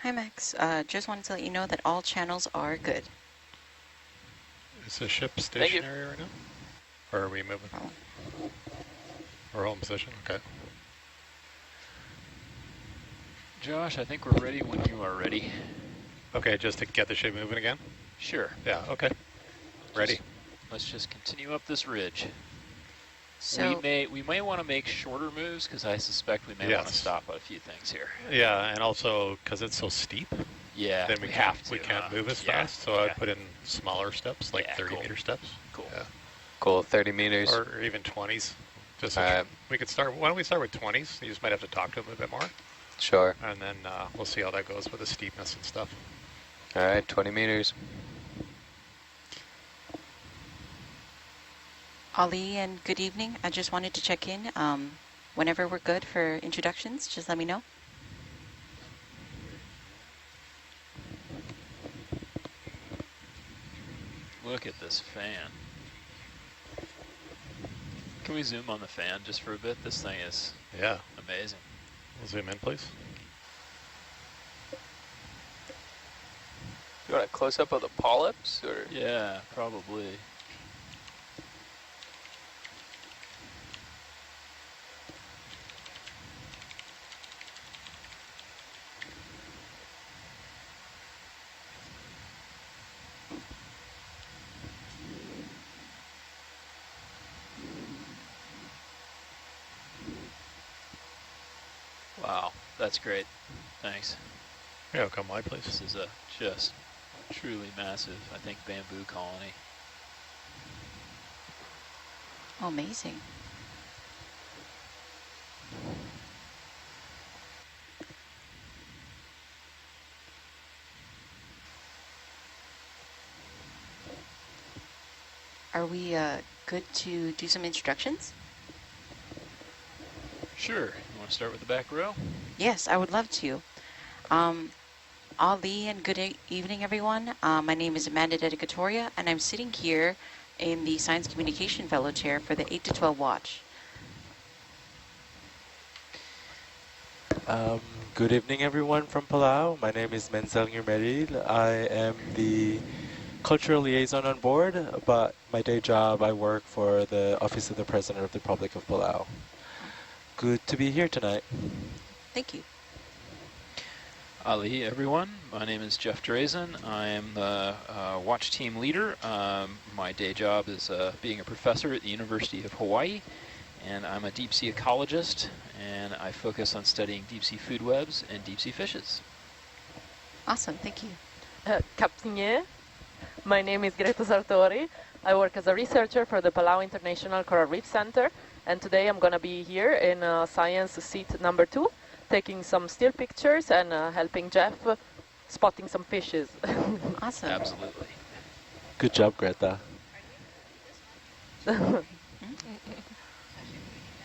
Hi, Max. Just wanted to let you know that all channels are good. Is the ship Thank you. stationary right now? Or are we moving? Oh. Or home position? Okay. Josh, I think we're ready when you are ready. Okay, just to get the ship moving again? Sure. Yeah, okay. Ready. Let's just continue up this ridge. So, We may want to make shorter moves because I suspect we may want to stop at a few things here. Yeah, and also because it's so steep, Yeah, then we can't move as fast. So I'd put in smaller steps, like 30-meter steps. Cool. Yeah. Cool, 30 meters. Or even 20s. Just All right. we could start. Why don't we start with 20s? You just might have to talk to them a bit more, Sure. and then we'll see how that goes with the steepness and stuff. All right, 20 meters. Ali, and good evening. I just wanted to check in. Whenever we're good for introductions, just let me know. Look at this fan. Can we zoom on the fan just for a bit? This thing is amazing. We'll zoom in, please. You want a close-up of the polyps? Or? Yeah, probably. Wow, that's great. Thanks. Yeah, come wide, please. This is a just truly massive, I think, bamboo colony. Oh, amazing. Are we good to do some introductions? Sure. You want to start with the back row? Yes, I would love to. Ali, and good evening, everyone. My name is Amanda Dedicatoria, and I'm sitting here in the Science Communication Fellow Chair for the 8 to 12 watch. Good evening, everyone from Palau. My name is Menzel Meril. I am the cultural liaison on board, but my day job, I work for the Office of the President of the Republic of Palau. Good to be here tonight. Thank you. Ali, everyone. My name is Jeff Drazen. I am the watch team leader. My day job is being a professor at the University of Hawaii, and I'm a deep sea ecologist, and I focus on studying deep sea food webs and deep sea fishes. Awesome, thank you. Captain, my name is Greta Sartori. I work as a researcher for the Palau International Coral Reef Center, and today I'm going to be here in science seat number 2, taking some still pictures and helping Jeff spotting some fishes. Awesome. Absolutely. Good job, Greta.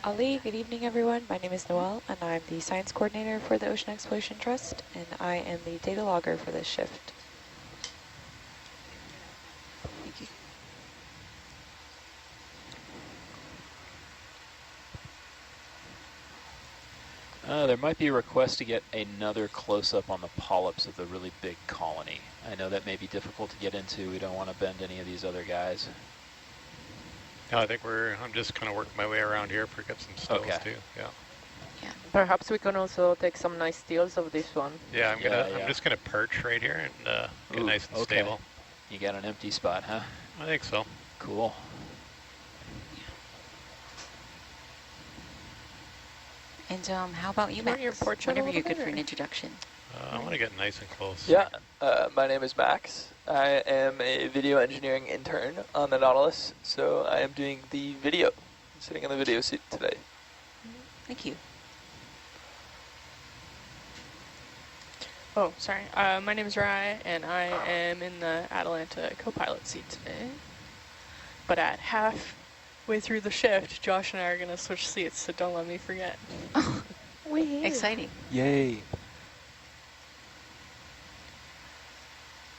Ali, good evening, everyone. My name is Noelle, and I'm the science coordinator for the Ocean Exploration Trust, and I am the data logger for this shift. Thank you. There might be a request to get another close-up on the polyps of the really big colony. I know that may be difficult to get into. We don't want to bend any of these other guys. No, I think I'm just kind of working my way around here for get some stills too. Yeah. Perhaps we can also take some nice stills of this one. Yeah, I'm just gonna perch right here and get nice and stable. You got an empty spot, huh? I think so. Cool. And how about you, Max? Whenever you're good for an introduction. I want to get nice and close. Yeah, my name is Max. I am a video engineering intern on the Nautilus, so I am doing the video, sitting in the video seat today. Thank you. Oh, sorry. My name is Rai, and I am in the Atalanta co-pilot seat today. But at halfway through the shift, Josh and I are going to switch seats, so don't let me forget. Exciting. Yay.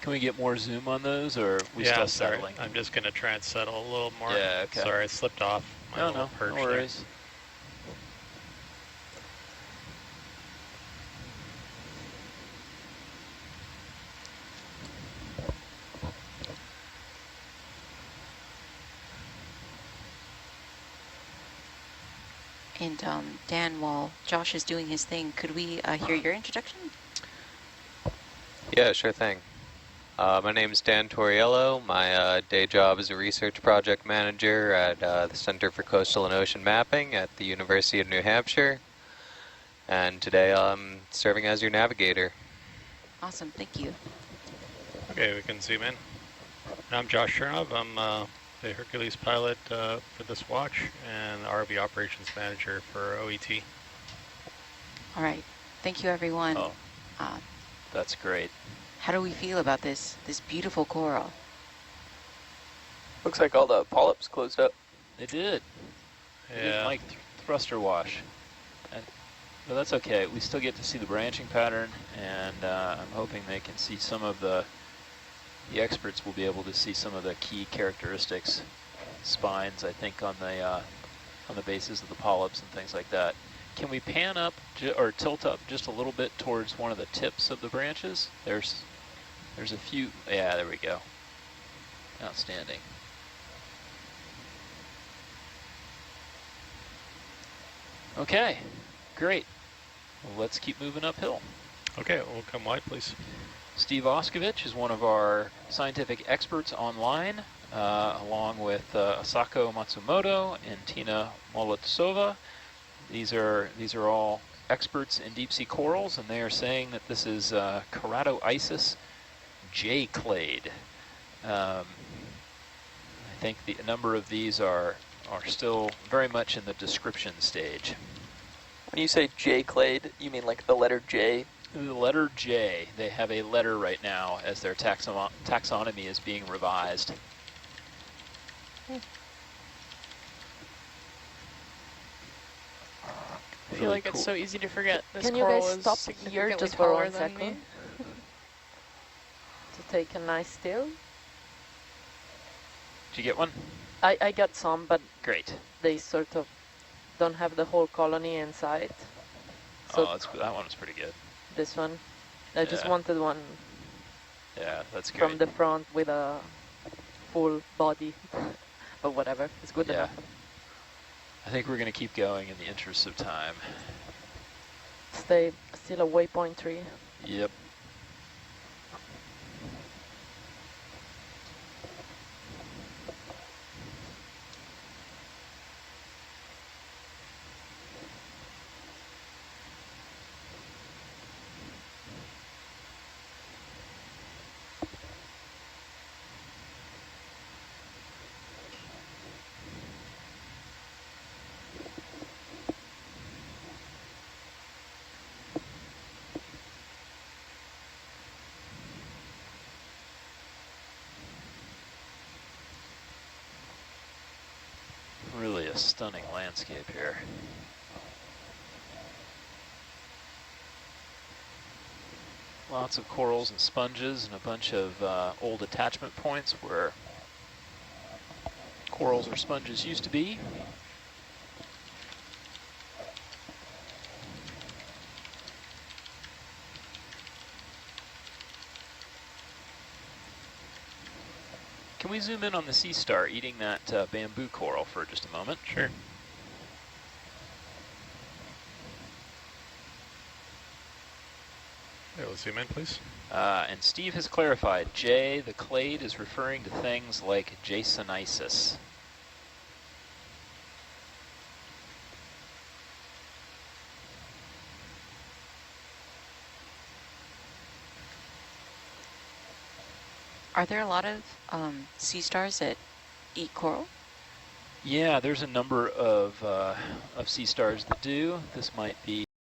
Can we get more zoom on those, or are we still settling? I'm just going to try and settle a little more. Yeah, okay. Sorry, I slipped off my little perch no worries. And Dan, while Josh is doing his thing, could we hear your introduction? Yeah, sure thing. My name is Dan Torriello. My day job is a research project manager at the Center for Coastal and Ocean Mapping at the University of New Hampshire. And today I'm serving as your navigator. Awesome, thank you. Okay, we can zoom in. I'm Josh Chernov. I'm the Hercules pilot for this watch and the ROV operations manager for OET. All right, thank you everyone. Oh, that's great. How do we feel about this beautiful coral? Looks like all the polyps closed up. They did. Yeah. They didn't like thruster wash. But that's okay. We still get to see the branching pattern, and I'm hoping they can see some of the experts will be able to see some of the key characteristics, spines, I think, on the bases of the polyps and things like that. Can we pan up or tilt up just a little bit towards one of the tips of the branches? There's a few. Yeah, there we go. Outstanding. Okay, great. Well, let's keep moving uphill. Okay, we'll come wide, please. Steve Oskovich is one of our scientific experts online, along with Asako Matsumoto and Tina Molotsova. These are all experts in deep sea corals, and they are saying that this is Keratoisis J-clade. I think the number of these are still very much in the description stage. When you say J-clade, you mean like the letter J? The letter J. They have a letter right now as their taxonomy is being revised. I feel like it's so easy to forget this Can you coral guys is stop significantly here just for taller 1 than second? me. To take a nice still? Did you get one? I got some, but great. They sort of don't have the whole colony inside. So that one was pretty good. This one. I just Yeah. wanted one Yeah, that's great. from the front with a full body. But whatever, it's good Yeah. enough. I think we're going to keep going in the interest of time. Stay still a waypoint 3. Yep. Really a stunning landscape here. Lots of corals and sponges and a bunch of old attachment points where corals or sponges used to be. Can we zoom in on the sea star eating that bamboo coral for just a moment? Sure. Okay, let's zoom in, please. And Steve has clarified, J, the clade, is referring to things like jasonisis. Are there a lot of sea stars that eat coral? Yeah, there's a number of sea stars that do. This might be